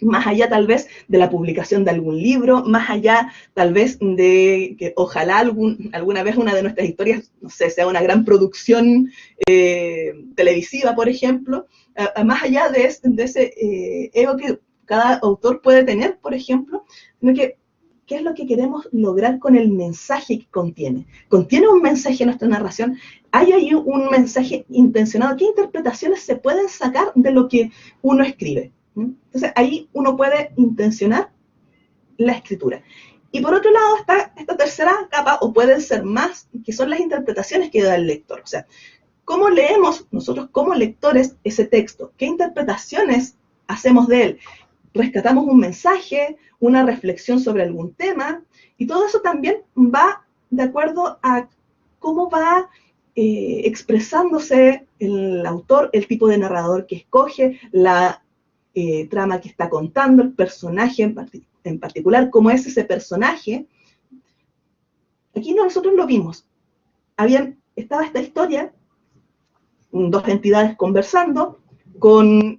Más allá tal vez de la publicación de algún libro, más allá tal vez de que ojalá alguna vez una de nuestras historias, no sé, sea una gran producción televisiva, por ejemplo, más allá de ese ego que cada autor puede tener, por ejemplo, sino que ¿qué es lo que queremos lograr con el mensaje que contiene? ¿Contiene un mensaje nuestra narración? ¿Hay ahí un mensaje intencionado? ¿Qué interpretaciones se pueden sacar de lo que uno escribe? Entonces, ahí uno puede intencionar la escritura. Y por otro lado está esta tercera capa, o pueden ser más, que son las interpretaciones que da el lector. O sea, ¿cómo leemos nosotros como lectores ese texto? ¿Qué interpretaciones hacemos de él? ¿Rescatamos un mensaje, una reflexión sobre algún tema? Y todo eso también va de acuerdo a cómo va expresándose el autor, el tipo de narrador que escoge, la trama que está contando, el personaje en particular, cómo es ese personaje. Aquí nosotros lo vimos. Estaba esta historia, dos entidades conversando, con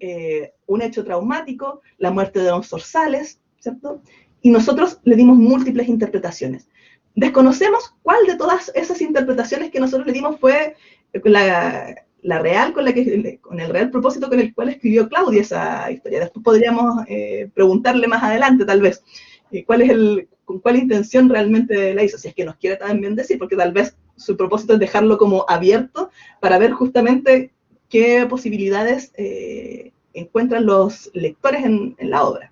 un hecho traumático, la muerte de Don Zorzales, ¿cierto? Y nosotros le dimos múltiples interpretaciones. Desconocemos cuál de todas esas interpretaciones que nosotros le dimos fue la real, con el real propósito con el cual escribió Claudia esa historia. Después podríamos preguntarle más adelante, tal vez, con cuál intención realmente la hizo, si es que nos quiere también decir, porque tal vez su propósito es dejarlo como abierto para ver justamente qué posibilidades encuentran los lectores en la obra.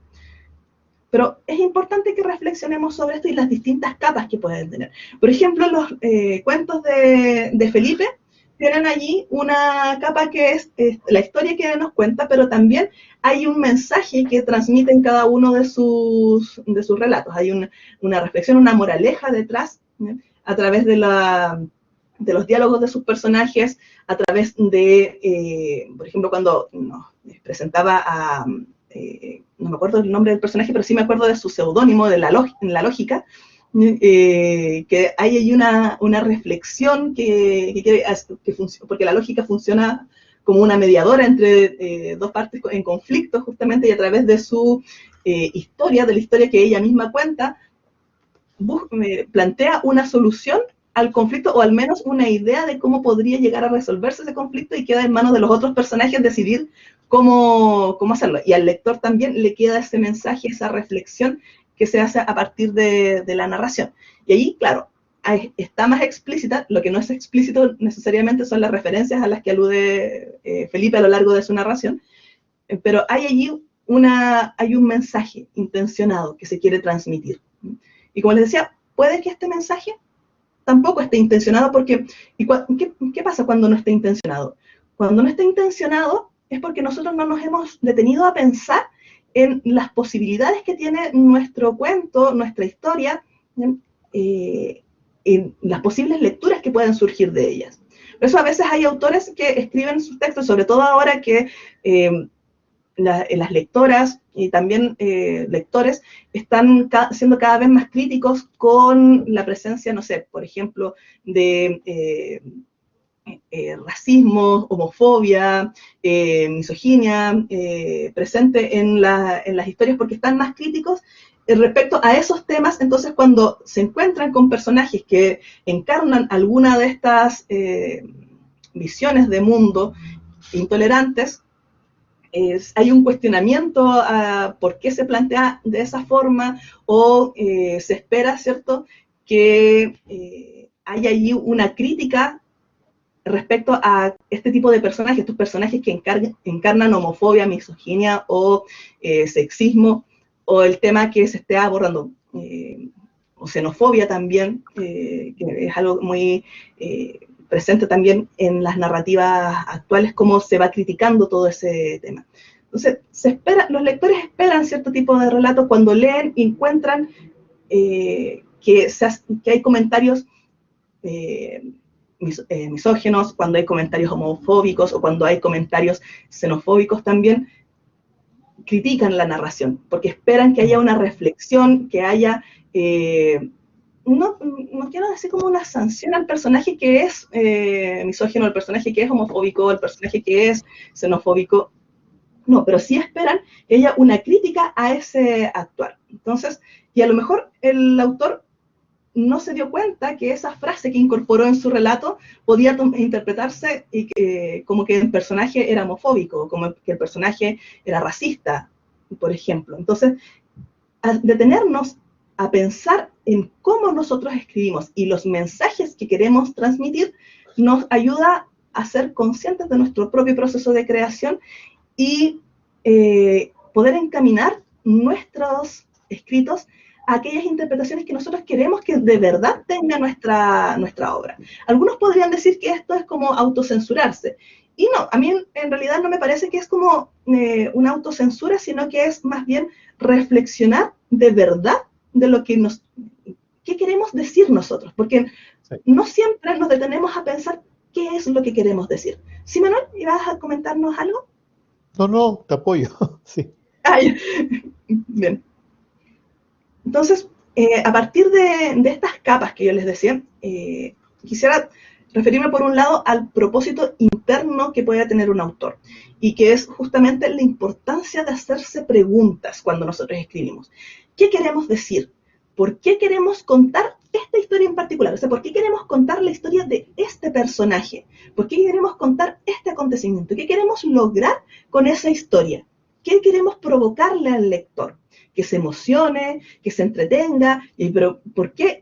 Pero es importante que reflexionemos sobre esto y las distintas capas que pueden tener. Por ejemplo, los cuentos de Felipe tienen allí una capa que es la historia que nos cuenta, pero también hay un mensaje que transmite en cada uno de sus relatos. Hay una reflexión, una moraleja detrás, a través de de los diálogos de sus personajes, a través de, por ejemplo, cuando nos presentaba a, no me acuerdo del nombre del personaje, pero sí me acuerdo de su seudónimo, de en la lógica, que hay ahí una reflexión porque la lógica funciona como una mediadora entre dos partes en conflicto, justamente, y a través de su historia, de la historia que ella misma cuenta, plantea una solución al conflicto, o al menos una idea de cómo podría llegar a resolverse ese conflicto, y queda en manos de los otros personajes decidir cómo hacerlo. Y al lector también le queda ese mensaje, esa reflexión que se hace a partir de la narración. Y ahí, claro, está más explícita. Lo que no es explícito necesariamente son las referencias a las que alude Felipe a lo largo de su narración, pero hay allí hay un mensaje intencionado que se quiere transmitir. Y como les decía, puede que este mensaje tampoco esté intencionado, porque ¿qué pasa cuando no está intencionado? Cuando no está intencionado es porque nosotros no nos hemos detenido a pensar en las posibilidades que tiene nuestro cuento, nuestra historia, en las posibles lecturas que pueden surgir de ellas. Por eso a veces hay autores que escriben sus textos, sobre todo ahora que las lectoras y también lectores están siendo cada vez más críticos con la presencia, no sé, por ejemplo, de racismo, homofobia, misoginia, presente en las historias, porque están más críticos respecto a esos temas. Entonces, cuando se encuentran con personajes que encarnan alguna de estas visiones de mundo intolerantes, hay un cuestionamiento a por qué se plantea de esa forma, o se espera, ¿cierto?, que haya allí una crítica respecto a este tipo de personajes, estos personajes que encarnan homofobia, misoginia o sexismo, o el tema que se esté abordando, o xenofobia también, que es algo muy presente también en las narrativas actuales, cómo se va criticando todo ese tema. Entonces, los lectores esperan cierto tipo de relatos cuando leen y encuentran que hay comentarios misógenos, cuando hay comentarios homofóbicos, o cuando hay comentarios xenofóbicos también. Critican la narración, porque esperan que haya una reflexión, que haya, no quiero decir como una sanción al personaje que es misógino, al personaje que es homofóbico, al personaje que es xenofóbico, no, pero sí esperan que haya una crítica a ese actuar. Entonces, y a lo mejor el autor no se dio cuenta que esa frase que incorporó en su relato podía interpretarse como que el personaje era homofóbico, como que el personaje era racista, por ejemplo. Entonces, detenernos a pensar en cómo nosotros escribimos y los mensajes que queremos transmitir nos ayuda a ser conscientes de nuestro propio proceso de creación y poder encaminar nuestros escritos a aquellas interpretaciones que nosotros queremos que de verdad tenga nuestra obra. Algunos podrían decir que esto es como autocensurarse, y no, a mí en realidad no me parece que es como una autocensura, sino que es más bien reflexionar de verdad de lo que qué queremos decir nosotros, porque sí, no siempre nos detenemos a pensar qué es lo que queremos decir. ¿Sí, Manuel? ¿Ibas a comentarnos algo? No, te apoyo, sí. Ay, bien. Entonces, a partir de estas capas que yo les decía, quisiera referirme por un lado al propósito interno que puede tener un autor, y que es justamente la importancia de hacerse preguntas cuando nosotros escribimos. ¿Qué queremos decir? ¿Por qué queremos contar esta historia en particular? O sea, ¿por qué queremos contar la historia de este personaje? ¿Por qué queremos contar este acontecimiento? ¿Qué queremos lograr con esa historia? ¿Qué queremos provocarle al lector? Que se emocione, que se entretenga, pero ¿por qué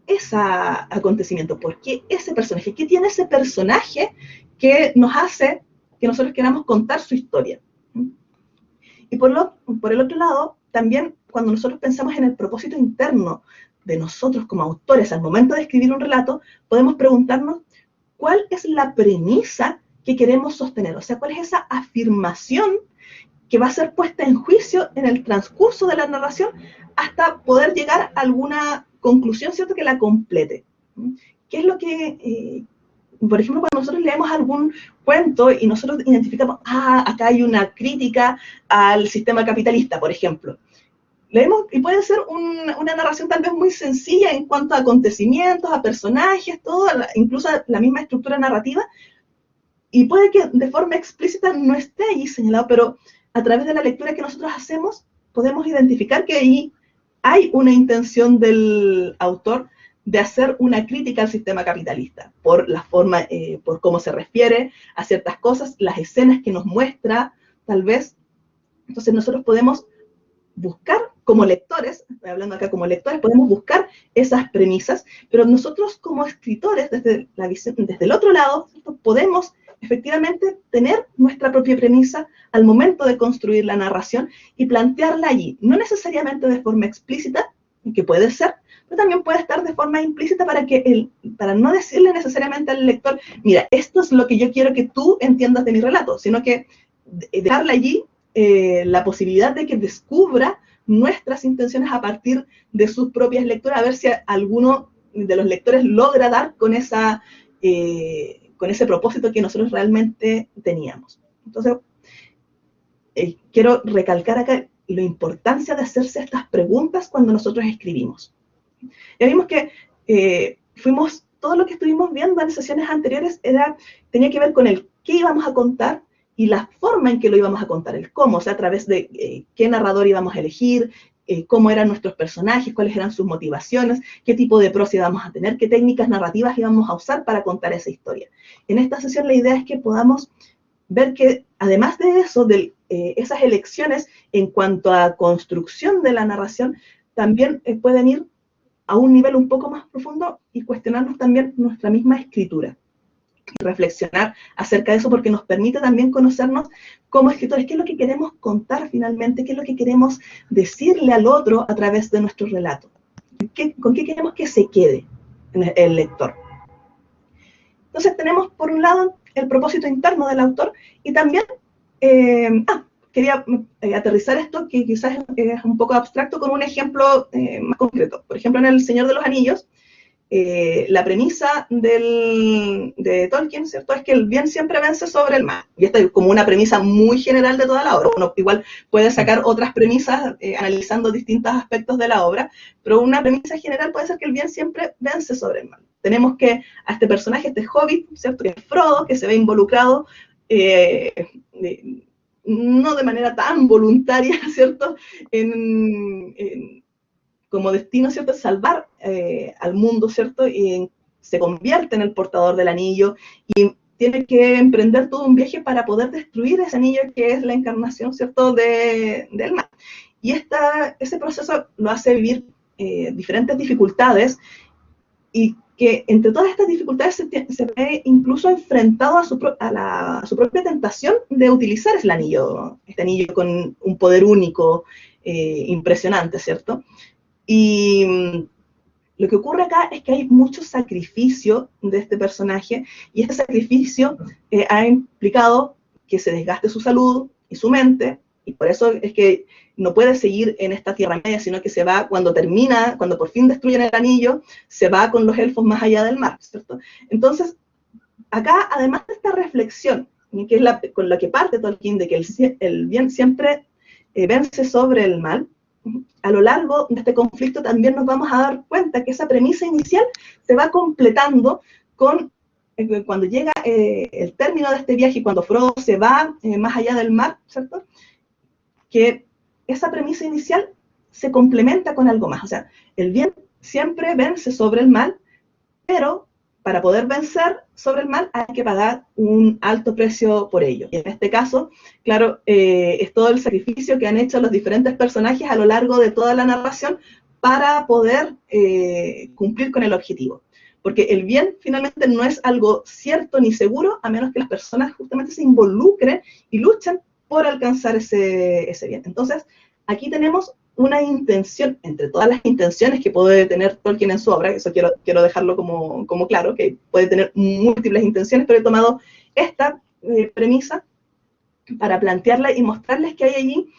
ese acontecimiento? ¿Por qué ese personaje? ¿Qué tiene ese personaje que nos hace que nosotros queramos contar su historia? Y por el otro lado, también cuando nosotros pensamos en el propósito interno de nosotros como autores al momento de escribir un relato, podemos preguntarnos cuál es la premisa que queremos sostener, o sea, cuál es esa afirmación que va a ser puesta en juicio en el transcurso de la narración hasta poder llegar a alguna conclusión, ¿cierto?, que la complete. ¿qué es lo que, por ejemplo, cuando nosotros leemos algún cuento y nosotros identificamos, acá hay una crítica al sistema capitalista, por ejemplo? Leemos, y puede ser una narración tal vez muy sencilla en cuanto a acontecimientos, a personajes, todo, incluso la misma estructura narrativa, y puede que de forma explícita no esté allí señalado, pero a través de la lectura que nosotros hacemos, podemos identificar que ahí hay una intención del autor de hacer una crítica al sistema capitalista, por la forma, por cómo se refiere a ciertas cosas, las escenas que nos muestra, tal vez. Entonces nosotros podemos buscar como lectores, estoy hablando acá como lectores, podemos buscar esas premisas, pero nosotros como escritores, desde la visión, desde el otro lado, ¿cierto?, podemos efectivamente tener nuestra propia premisa al momento de construir la narración y plantearla allí, no necesariamente de forma explícita, que puede ser, pero también puede estar de forma implícita para no decirle necesariamente al lector, mira, esto es lo que yo quiero que tú entiendas de mi relato, sino que dejarle allí la posibilidad de que descubra nuestras intenciones a partir de sus propias lecturas, a ver si alguno de los lectores logra dar con ese propósito que nosotros realmente teníamos. Entonces, quiero recalcar acá la importancia de hacerse estas preguntas cuando nosotros escribimos. Ya vimos que todo lo que estuvimos viendo en sesiones anteriores tenía que ver con el qué íbamos a contar y la forma en que lo íbamos a contar, el cómo, o sea, a través de qué narrador íbamos a elegir, cómo eran nuestros personajes, cuáles eran sus motivaciones, qué tipo de prosa íbamos a tener, qué técnicas narrativas íbamos a usar para contar esa historia. En esta sesión la idea es que podamos ver que, además de eso, de esas elecciones en cuanto a construcción de la narración, también pueden ir a un nivel un poco más profundo y cuestionarnos también nuestra misma escritura. Reflexionar acerca de eso porque nos permite también conocernos como escritores, qué es lo que queremos contar finalmente, qué es lo que queremos decirle al otro a través de nuestro relato, con qué queremos que se quede el lector. Entonces tenemos por un lado el propósito interno del autor y también, quería aterrizar esto que quizás es un poco abstracto con un ejemplo más concreto. Por ejemplo, en El Señor de los Anillos, la premisa de Tolkien, ¿cierto?, es que el bien siempre vence sobre el mal. Y esta es como una premisa muy general de toda la obra. Uno igual puede sacar otras premisas analizando distintos aspectos de la obra, pero una premisa general puede ser que el bien siempre vence sobre el mal. Tenemos que a este personaje, este hobbit, ¿cierto?, que es Frodo, que se ve involucrado, no de manera tan voluntaria, ¿cierto?, como destino, ¿cierto?, es salvar al mundo, ¿cierto?, y se convierte en el portador del anillo y tiene que emprender todo un viaje para poder destruir ese anillo que es la encarnación, ¿cierto?, del mal. Y ese proceso lo hace vivir diferentes dificultades y que entre todas estas dificultades se ve incluso enfrentado a su propia tentación de utilizar este anillo con un poder único, impresionante, ¿cierto? Y lo que ocurre acá es que hay mucho sacrificio de este personaje y este sacrificio ha implicado que se desgaste su salud y su mente, y por eso es que no puede seguir en esta Tierra Media, sino que se va cuando por fin destruyen el anillo, se va con los elfos más allá del mar, ¿cierto? Entonces, acá, además de esta reflexión, que es con la que parte Tolkien, de que el bien siempre vence sobre el mal, a lo largo de este conflicto también nos vamos a dar cuenta que esa premisa inicial se va completando cuando llega el término de este viaje y cuando Frodo se va más allá del mar, ¿cierto?, que esa premisa inicial se complementa con algo más. O sea, el bien siempre vence sobre el mal, pero para poder vencer sobre el mal hay que pagar un alto precio por ello. Y en este caso, claro, es todo el sacrificio que han hecho los diferentes personajes a lo largo de toda la narración para poder cumplir con el objetivo. Porque el bien finalmente no es algo cierto ni seguro, a menos que las personas justamente se involucren y luchen por alcanzar ese bien. Entonces, aquí tenemos una intención, entre todas las intenciones que puede tener Tolkien en su obra, eso quiero dejarlo como claro, que puede tener múltiples intenciones, pero he tomado esta premisa para plantearla y mostrarles que hay allí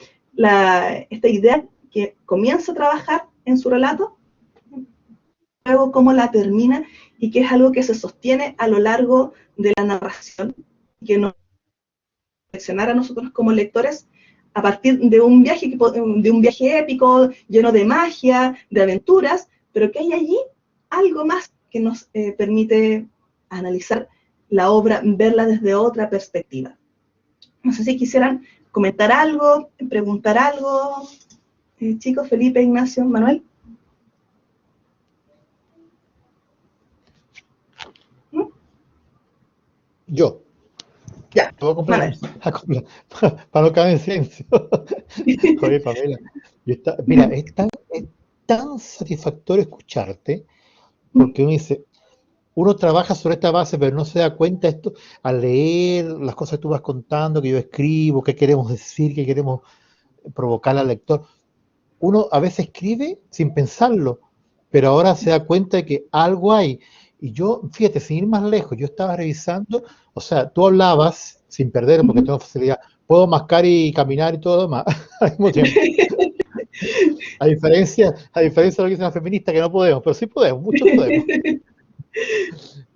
esta idea que comienza a trabajar en su relato luego cómo la termina y que es algo que se sostiene a lo largo de la narración, que nos reflexionar a nosotros como lectores a partir de un viaje épico, lleno de magia, de aventuras, pero que hay allí algo más que nos permite analizar la obra, verla desde otra perspectiva. No sé si quisieran comentar algo, preguntar algo, chicos, Felipe, Ignacio, Manuel. ¿Mm? Yo. Ya, Todo Manuel. para no caer en silencio. Oye, Pamela, mira, es tan satisfactorio escucharte, porque uno trabaja sobre esta base, pero no se da cuenta esto al leer las cosas que tú vas contando, que yo escribo, qué queremos decir, qué queremos provocar al lector. Uno a veces escribe sin pensarlo, pero ahora se da cuenta de que algo hay. Y yo, fíjate, sin ir más lejos, yo estaba revisando, o sea, tú hablabas sin perder, porque tengo facilidad, puedo mascar y caminar y todo lo demás al mismo tiempo. A diferencia de lo que dicen las feministas, que no podemos, pero sí podemos, muchos podemos.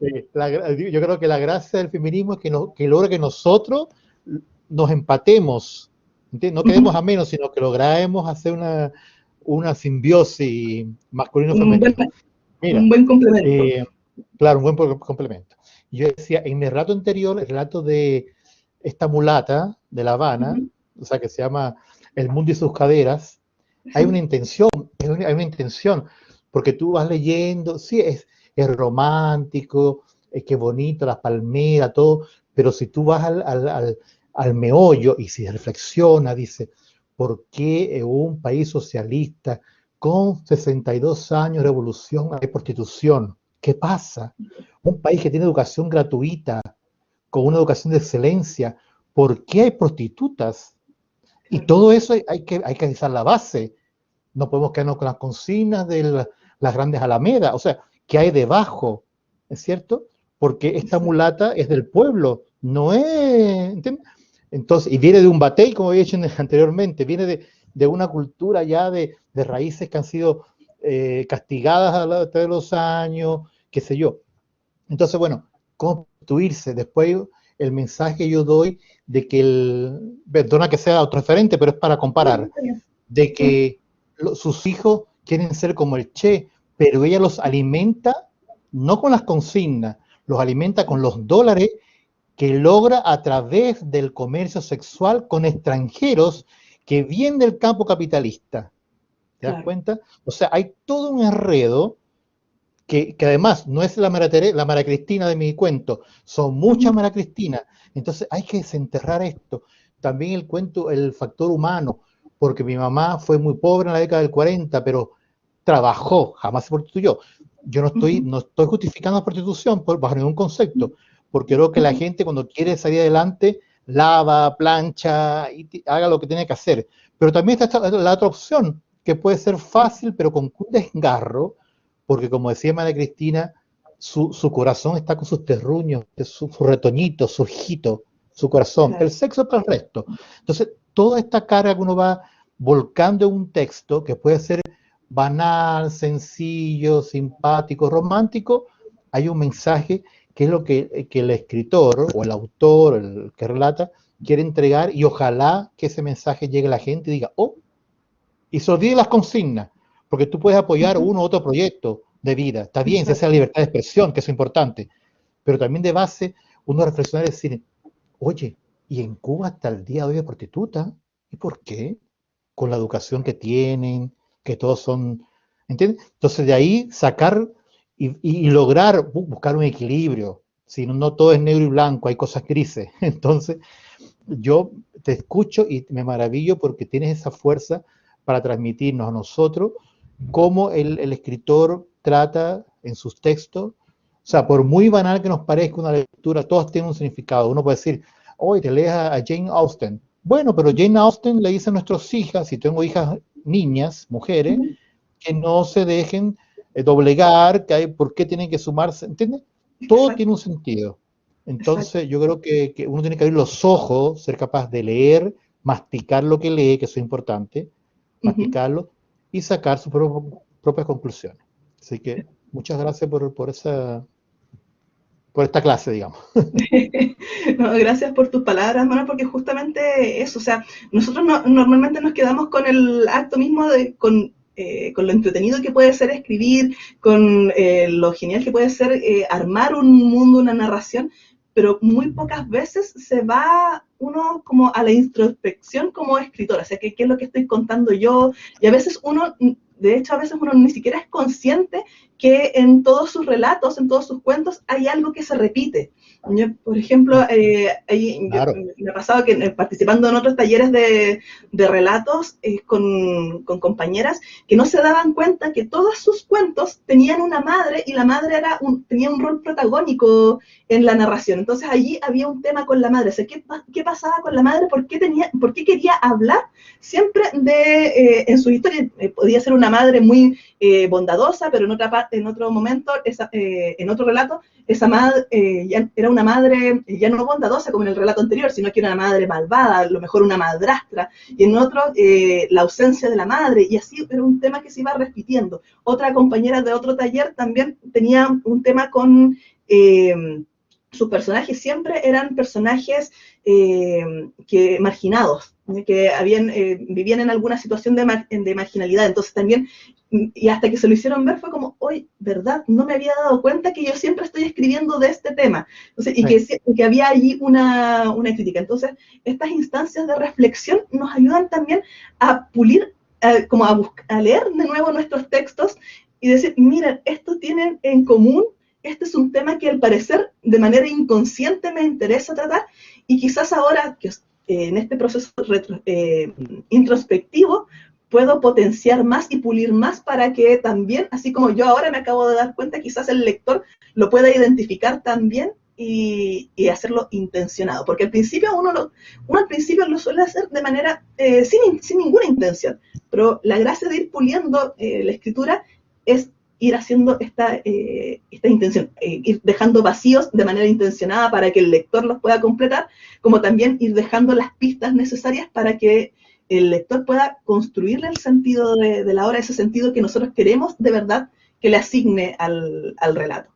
Yo creo que la gracia del feminismo es que logra que nosotros nos empatemos, ¿entiendes? No quedemos a menos, sino que logremos hacer una simbiosis masculino-femenino. Mira, Un buen complemento. claro, un buen complemento. Yo decía, en mi relato anterior, el relato de esta mulata de La Habana, o sea, que se llama El mundo y sus caderas, hay una intención, porque tú vas leyendo, sí, es romántico, es que bonito, las palmeras, todo, pero si tú vas al meollo y si reflexiona, dice, ¿por qué en un país socialista con 62 años de revolución hay prostitución? ¿Qué pasa? Un país que tiene educación gratuita, con una educación de excelencia, ¿por qué hay prostitutas? Y todo eso hay que analizar la base. No podemos quedarnos con las consignas de las grandes alamedas, o sea, ¿qué hay debajo? ¿Es cierto? Porque esta mulata es del pueblo, no es, ¿entiendes? Entonces, y viene de un batey, como había dicho anteriormente, viene de una cultura ya de raíces que han sido castigadas a lo largo de los años, qué sé yo. Entonces, bueno, construirse. Después, el mensaje que yo doy de que perdona que sea autorreferente, pero es para comparar, de que sus hijos quieren ser como el Che, pero ella los alimenta no con las consignas, los alimenta con los dólares que logra a través del comercio sexual con extranjeros que vienen del campo capitalista. ¿Te das cuenta? O sea, hay todo un enredo que además no es la María Cristina de mi cuento, son muchas María Cristinas. Entonces hay que desenterrar esto. También el cuento, el factor humano, porque mi mamá fue muy pobre en la década del 40, pero trabajó, jamás se prostituyó. Yo no estoy justificando la prostitución bajo ningún concepto, porque creo que la gente cuando quiere salir adelante, lava, plancha, y haga lo que tiene que hacer. Pero también está la otra opción, que puede ser fácil, pero con un desgarro, porque como decía María Cristina, su corazón está con sus terruños, su retoñito, su ojito, su corazón, el sexo para el resto. Entonces, toda esta carga que uno va volcando en un texto, que puede ser banal, sencillo, simpático, romántico, hay un mensaje que es lo que el escritor o el autor, el que relata, quiere entregar, y ojalá que ese mensaje llegue a la gente y diga, oh, y se olvide las consignas, porque tú puedes apoyar uno u otro proyecto de vida, está bien, si esa libertad de expresión, que es importante, pero también de base uno reflexionar y decir, oye, y en Cuba hasta el día de hoy hay prostitutas, ¿y por qué? Con la educación que tienen, que todos son, ¿entiendes? Entonces de ahí sacar y lograr buscar un equilibrio, si no todo es negro y blanco, hay cosas grises. Entonces yo te escucho y me maravillo porque tienes esa fuerza para transmitirnos a nosotros cómo el escritor trata en sus textos. O sea, por muy banal que nos parezca una lectura, todas tienen un significado. Uno puede decir, hoy te lees a Jane Austen. Bueno, pero Jane Austen le dice a nuestras hijas, si tengo hijas niñas, mujeres, que no se dejen doblegar, por qué tienen que sumarse, ¿entiendes? Todo tiene un sentido. Entonces, yo creo que uno tiene que abrir los ojos, ser capaz de leer, masticar lo que lee, que eso es importante, masticarlo, y sacar sus propias conclusiones. Así que Muchas gracias por esta clase, digamos. No, gracias por tus palabras, Manuel, porque justamente eso, o sea, nosotros normalmente nos quedamos con el acto mismo con lo entretenido que puede ser escribir, con lo genial que puede ser armar un mundo, una narración, pero muy pocas veces se va uno como a la introspección como escritor, o sea, ¿qué es lo que estoy contando yo? Y a veces de hecho, a veces uno ni siquiera es consciente que en todos sus relatos, en todos sus cuentos, hay algo que se repite. Por ejemplo, Claro. me ha pasado que participando en otros talleres de relatos con compañeras que no se daban cuenta que todos sus cuentos tenían una madre y la madre tenía un rol protagónico en la narración. Entonces allí había un tema con la madre. O sea, ¿qué pasaba con la madre? ¿Por qué quería hablar siempre en su historia? Podía ser una madre muy bondadosa, pero en otro momento, en otro relato, esa madre ya era una madre ya no bondadosa como en el relato anterior, sino que era una madre malvada, a lo mejor una madrastra, y en otro la ausencia de la madre, y así era un tema que se iba repitiendo. Otra compañera de otro taller también tenía un tema con sus personajes, siempre eran personajes marginados, que vivían en alguna situación de marginalidad, entonces también, y hasta que se lo hicieron ver fue como, hoy, ¿verdad? No me había dado cuenta que yo siempre estoy escribiendo de este tema, entonces, y que había allí una crítica. Entonces, estas instancias de reflexión nos ayudan también a pulir, como a leer de nuevo nuestros textos y decir, miren, esto tienen en común, este es un tema que al parecer de manera inconsciente me interesa tratar, y quizás ahora que en este proceso introspectivo puedo potenciar más y pulir más para que también, así como yo ahora me acabo de dar cuenta, quizás el lector lo pueda identificar también y hacerlo intencionado, porque al principio uno al principio lo suele hacer de manera sin ninguna intención, pero la gracia de ir puliendo la escritura es ir haciendo esta intención, ir dejando vacíos de manera intencionada para que el lector los pueda completar, como también ir dejando las pistas necesarias para que el lector pueda construirle el sentido de la obra, ese sentido que nosotros queremos de verdad que le asigne al relato.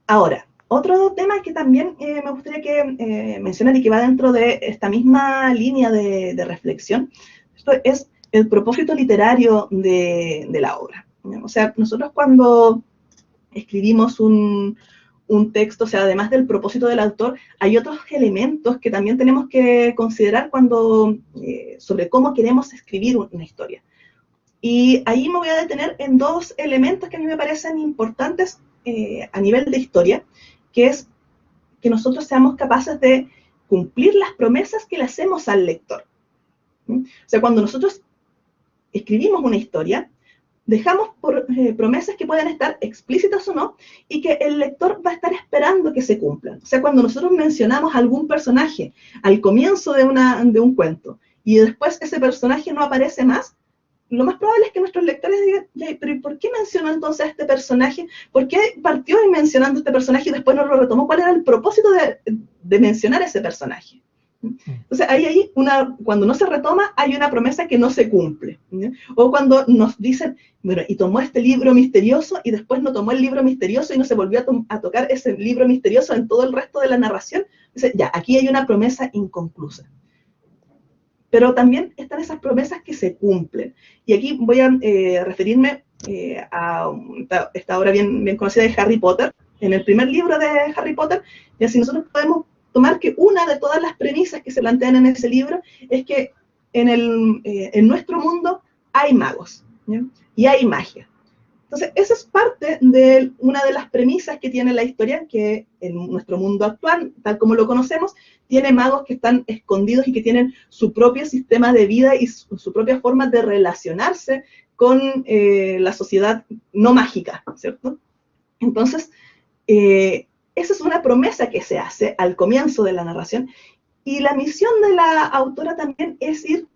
Ahora, otro tema que también me gustaría que mencionar y que va dentro de esta misma línea de reflexión, esto es el propósito literario de la obra. O sea, nosotros cuando escribimos un texto, o sea, además del propósito del autor, hay otros elementos que también tenemos que considerar sobre cómo queremos escribir una historia. Y ahí me voy a detener en dos elementos que a mí me parecen importantes a nivel de historia, que es que nosotros seamos capaces de cumplir las promesas que le hacemos al lector. O sea, cuando nosotros escribimos una historia, dejamos promesas que pueden estar explícitas o no, y que el lector va a estar esperando que se cumplan. O sea, cuando nosotros mencionamos a algún personaje al comienzo de un cuento, y después ese personaje no aparece más, lo más probable es que nuestros lectores digan, pero ¿y por qué mencionó entonces a este personaje? ¿Por qué partió mencionando a este personaje y después no lo retomó? ¿Cuál era el propósito de mencionar a ese personaje? Entonces, cuando no se retoma, hay una promesa que no se cumple. ¿Ya? O cuando nos dicen, bueno, y tomó este libro misterioso y después no tomó el libro misterioso y no se volvió a tocar ese libro misterioso en todo el resto de la narración. Entonces, ya, aquí hay una promesa inconclusa. Pero también están esas promesas que se cumplen. Y aquí voy a referirme a esta obra bien conocida de Harry Potter. En el primer libro de Harry Potter, y así nosotros podemos tomar que una de todas las premisas que se plantean en ese libro es que en nuestro mundo hay magos, ¿ya? Y hay magia. Entonces, esa es parte de una de las premisas que tiene la historia, que en nuestro mundo actual, tal como lo conocemos, tiene magos que están escondidos y que tienen su propio sistema de vida y su propia forma de relacionarse con la sociedad no mágica, ¿cierto? Entonces, esa es una promesa que se hace al comienzo de la narración, y la misión de la autora también es ir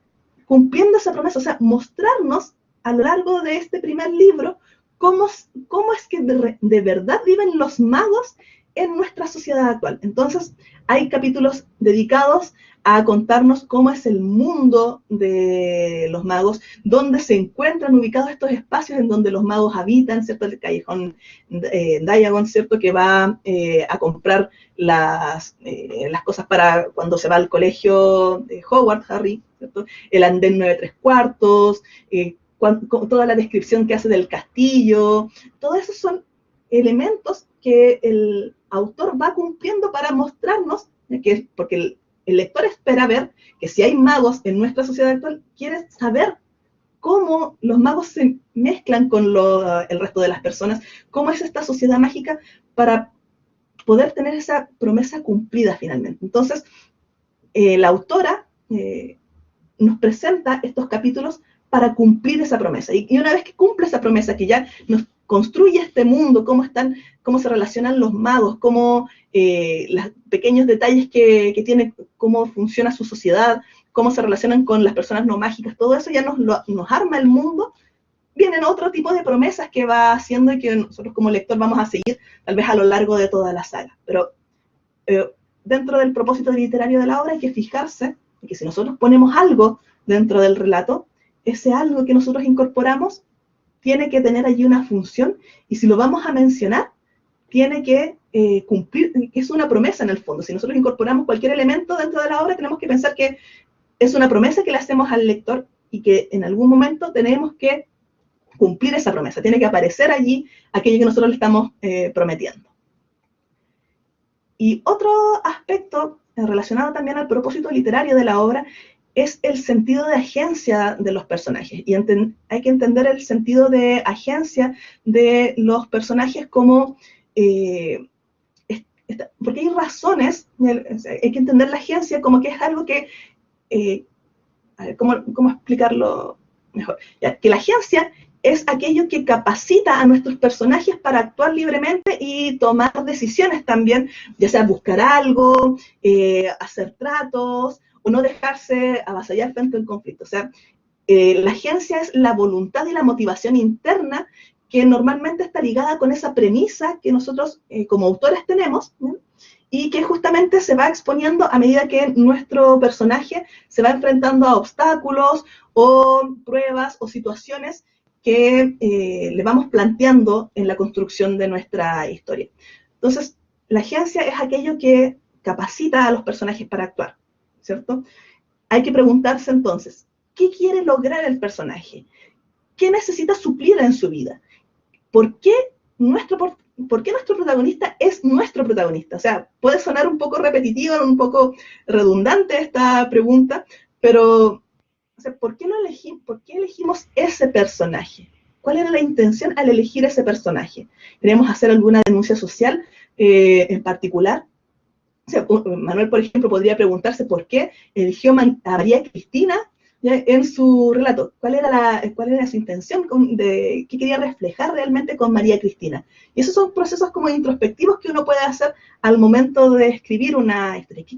cumpliendo esa promesa, o sea, mostrarnos a lo largo de este primer libro cómo es que de verdad viven los magos en nuestra sociedad actual. Entonces, hay capítulos dedicados a contarnos cómo es el mundo de los magos, dónde se encuentran ubicados estos espacios en donde los magos habitan, ¿cierto? El callejón Diagon, ¿cierto? Que va a comprar las cosas para cuando se va al colegio de Hogwarts, Harry, ¿cierto? El andén 9¾ toda la descripción que hace del castillo, todos esos son elementos que el autor va cumpliendo para mostrarnos, porque el lector espera ver que si hay magos en nuestra sociedad actual, quiere saber cómo los magos se mezclan con el resto de las personas, cómo es esta sociedad mágica para poder tener esa promesa cumplida finalmente. Entonces, la autora nos presenta estos capítulos para cumplir esa promesa. Y una vez que cumple esa promesa, que ya nos construye este mundo, cómo se relacionan los magos, cómo los pequeños detalles que tiene, cómo funciona su sociedad, cómo se relacionan con las personas no mágicas, todo eso ya nos arma el mundo. Vienen otro tipo de promesas que va haciendo y que nosotros como lector vamos a seguir tal vez a lo largo de toda la saga. Pero dentro del propósito literario de la obra hay que fijarse en que si nosotros ponemos algo dentro del relato, ese algo que nosotros incorporamos tiene que tener allí una función, y si lo vamos a mencionar, tiene que cumplir, es una promesa en el fondo. Si nosotros incorporamos cualquier elemento dentro de la obra, tenemos que pensar que es una promesa que le hacemos al lector y que en algún momento tenemos que cumplir esa promesa, tiene que aparecer allí aquello que nosotros le estamos prometiendo. Y otro aspecto relacionado también al propósito literario de la obra es el sentido de agencia de los personajes. Y hay que entender el sentido de agencia de los personajes como... porque hay razones, hay que entender la agencia como que es algo que... a ver, ¿cómo explicarlo mejor? Ya, que la agencia es aquello que capacita a nuestros personajes para actuar libremente y tomar decisiones también, ya sea buscar algo, hacer tratos, o no dejarse avasallar frente al conflicto. O sea, la agencia es la voluntad y la motivación interna que normalmente está ligada con esa premisa que nosotros como autores tenemos, ¿sí? Y que justamente se va exponiendo a medida que nuestro personaje se va enfrentando a obstáculos o pruebas o situaciones que le vamos planteando en la construcción de nuestra historia. Entonces, la agencia es aquello que capacita a los personajes para actuar, ¿cierto? Hay que preguntarse entonces, ¿qué quiere lograr el personaje? ¿Qué necesita suplir en su vida? ¿Por qué nuestro protagonista es nuestro protagonista? O sea, puede sonar un poco repetitiva, un poco redundante esta pregunta, pero o sea, ¿por qué elegimos ese personaje? ¿Cuál era la intención al elegir ese personaje? ¿Queremos hacer alguna denuncia social en particular? O sea, Manuel, por ejemplo, podría preguntarse por qué eligió a María Cristina, ¿ya?, en su relato. ¿Cuál era su intención? ¿Qué quería reflejar realmente con María Cristina? Y esos son procesos como introspectivos que uno puede hacer al momento de escribir una historia. ¿Qué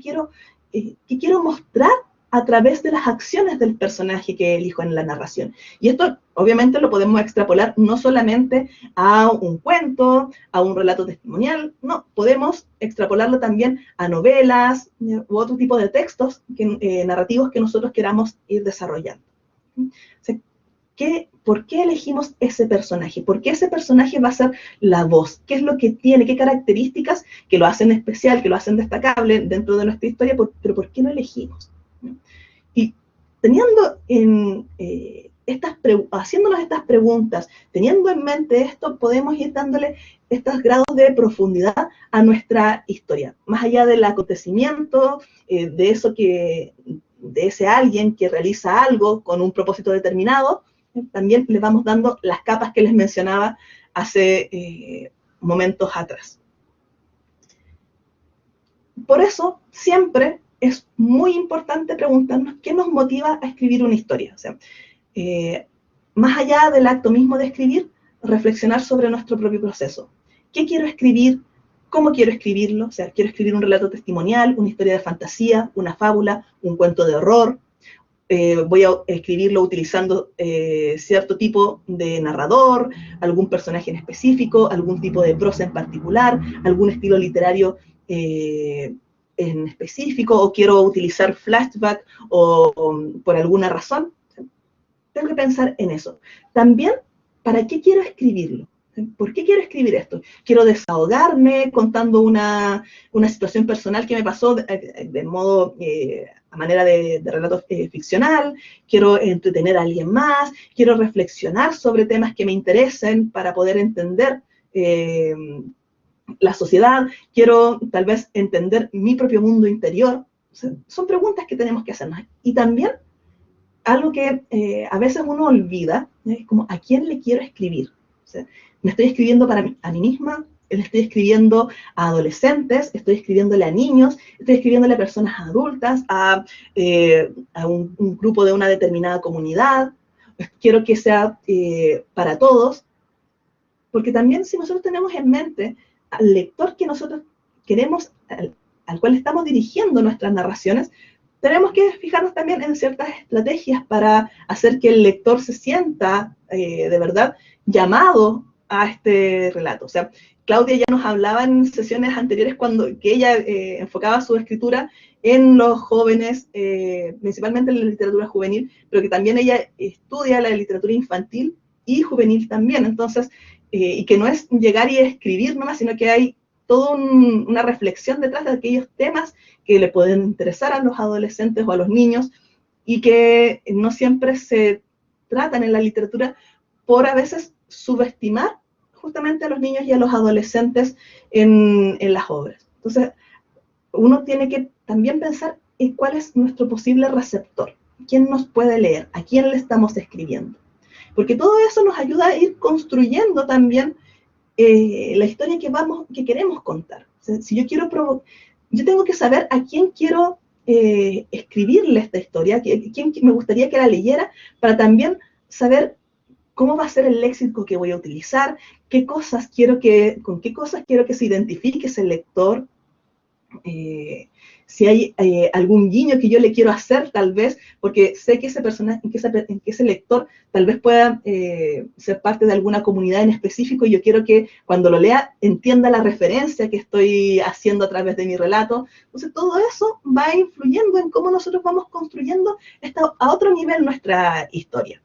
quiero mostrar a través de las acciones del personaje que elijo en la narración? Y esto obviamente lo podemos extrapolar no solamente a un cuento, a un relato testimonial, no, podemos extrapolarlo también a novelas u otro tipo de textos narrativos que nosotros queramos ir desarrollando. O sea, ¿por qué elegimos ese personaje? ¿Por qué ese personaje va a ser la voz? ¿Qué es lo que tiene? ¿Qué características que lo hacen especial, que lo hacen destacable dentro de nuestra historia? ¿Pero por qué lo elegimos? Y teniendo haciéndonos estas preguntas, teniendo en mente esto, podemos ir dándole estos grados de profundidad a nuestra historia. Más allá del acontecimiento, de ese alguien que realiza algo con un propósito determinado, también le vamos dando las capas que les mencionaba hace momentos atrás. Por eso, siempre es muy importante preguntarnos qué nos motiva a escribir una historia. O sea, más allá del acto mismo de escribir, reflexionar sobre nuestro propio proceso. ¿Qué quiero escribir? ¿Cómo quiero escribirlo? O sea, ¿quiero escribir un relato testimonial, una historia de fantasía, una fábula, un cuento de horror? voy a escribirlo utilizando cierto tipo de narrador, algún personaje en específico, algún tipo de prosa en particular, algún estilo literario en específico, o quiero utilizar flashback o por alguna razón. Tengo que pensar en eso. También, ¿para qué quiero escribirlo? ¿Por qué quiero escribir esto? ¿Quiero desahogarme contando una situación personal que me pasó de modo, a manera de relato ficcional? ¿Quiero entretener a alguien más? ¿Quiero reflexionar sobre temas que me interesen para poder entender la sociedad? ¿Quiero tal vez entender mi propio mundo interior? O sea, son preguntas que tenemos que hacernos. Y también algo que a veces uno olvida, es como, ¿a quién le quiero escribir? O sea, me estoy escribiendo a mí misma, le estoy escribiendo a adolescentes, estoy escribiéndole a niños, estoy escribiéndole a personas adultas, a un grupo de una determinada comunidad. Quiero que sea para todos, porque también si nosotros tenemos en mente al lector que nosotros queremos, al cual estamos dirigiendo nuestras narraciones, tenemos que fijarnos también en ciertas estrategias para hacer que el lector se sienta de verdad llamado a este relato. O sea, Claudia ya nos hablaba en sesiones anteriores que ella enfocaba su escritura en los jóvenes, principalmente en la literatura juvenil, pero que también ella estudia la literatura infantil y juvenil también. Entonces, y que no es llegar y escribir nomás, sino que hay toda una reflexión detrás de aquellos temas que le pueden interesar a los adolescentes o a los niños y que no siempre se tratan en la literatura por a veces subestimar justamente a los niños y a los adolescentes en las obras. Entonces, uno tiene que también pensar en cuál es nuestro posible receptor, quién nos puede leer, a quién le estamos escribiendo. Porque todo eso nos ayuda a ir construyendo también la historia que queremos contar. O sea, si yo yo tengo que saber a quién quiero escribirle esta historia, quién me gustaría que la leyera, para también saber cómo va a ser el léxico que voy a utilizar, con qué cosas quiero que se identifique ese lector, si hay algún guiño que yo le quiero hacer, tal vez, porque sé que ese personaje, que ese lector tal vez pueda ser parte de alguna comunidad en específico, y yo quiero que cuando lo lea entienda la referencia que estoy haciendo a través de mi relato. Entonces, todo eso va influyendo en cómo nosotros vamos construyendo a otro nivel nuestra historia.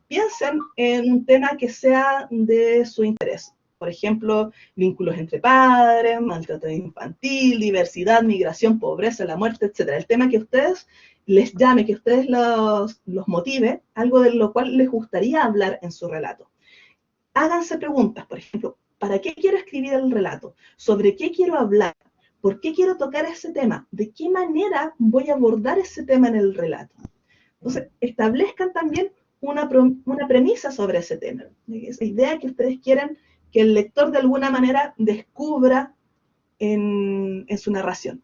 Piensen en un tema que sea de su interés. Por ejemplo, vínculos entre padres, maltrato infantil, diversidad, migración, pobreza, la muerte, etc. El tema que a ustedes les llame, que a ustedes los motive, algo de lo cual les gustaría hablar en su relato. Háganse preguntas, por ejemplo, ¿para qué quiero escribir el relato? ¿Sobre qué quiero hablar? ¿Por qué quiero tocar ese tema? ¿De qué manera voy a abordar ese tema en el relato? Entonces, establezcan también una premisa sobre ese tema. Esa idea que ustedes quieren que el lector de alguna manera descubra en su narración.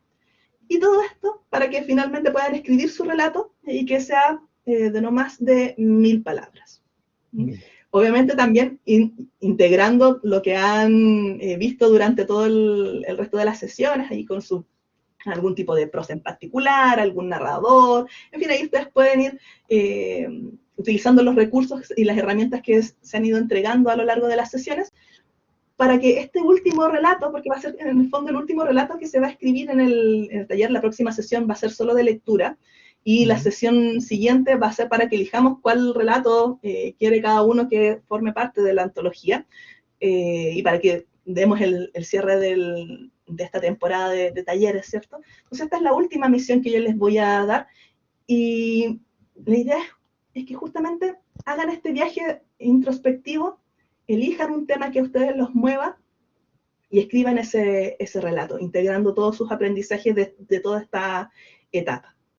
Y todo esto para que finalmente puedan escribir su relato y que sea de no más de 1000 palabras. Obviamente también integrando lo que han visto durante todo el resto de las sesiones, ahí con algún tipo de prosa en particular, algún narrador, en fin, ahí ustedes pueden ir utilizando los recursos y las herramientas que se han ido entregando a lo largo de las sesiones, para que este último relato, porque va a ser en el fondo el último relato que se va a escribir en el taller, la próxima sesión va a ser solo de lectura, y la sesión siguiente va a ser para que elijamos cuál relato quiere cada uno que forme parte de la antología, y para que demos el cierre de esta temporada de talleres, ¿cierto? Entonces esta es la última misión que yo les voy a dar, y la idea es que justamente hagan este viaje introspectivo, elijan un tema que a ustedes los mueva y escriban ese relato, integrando todos sus aprendizajes de toda esta etapa.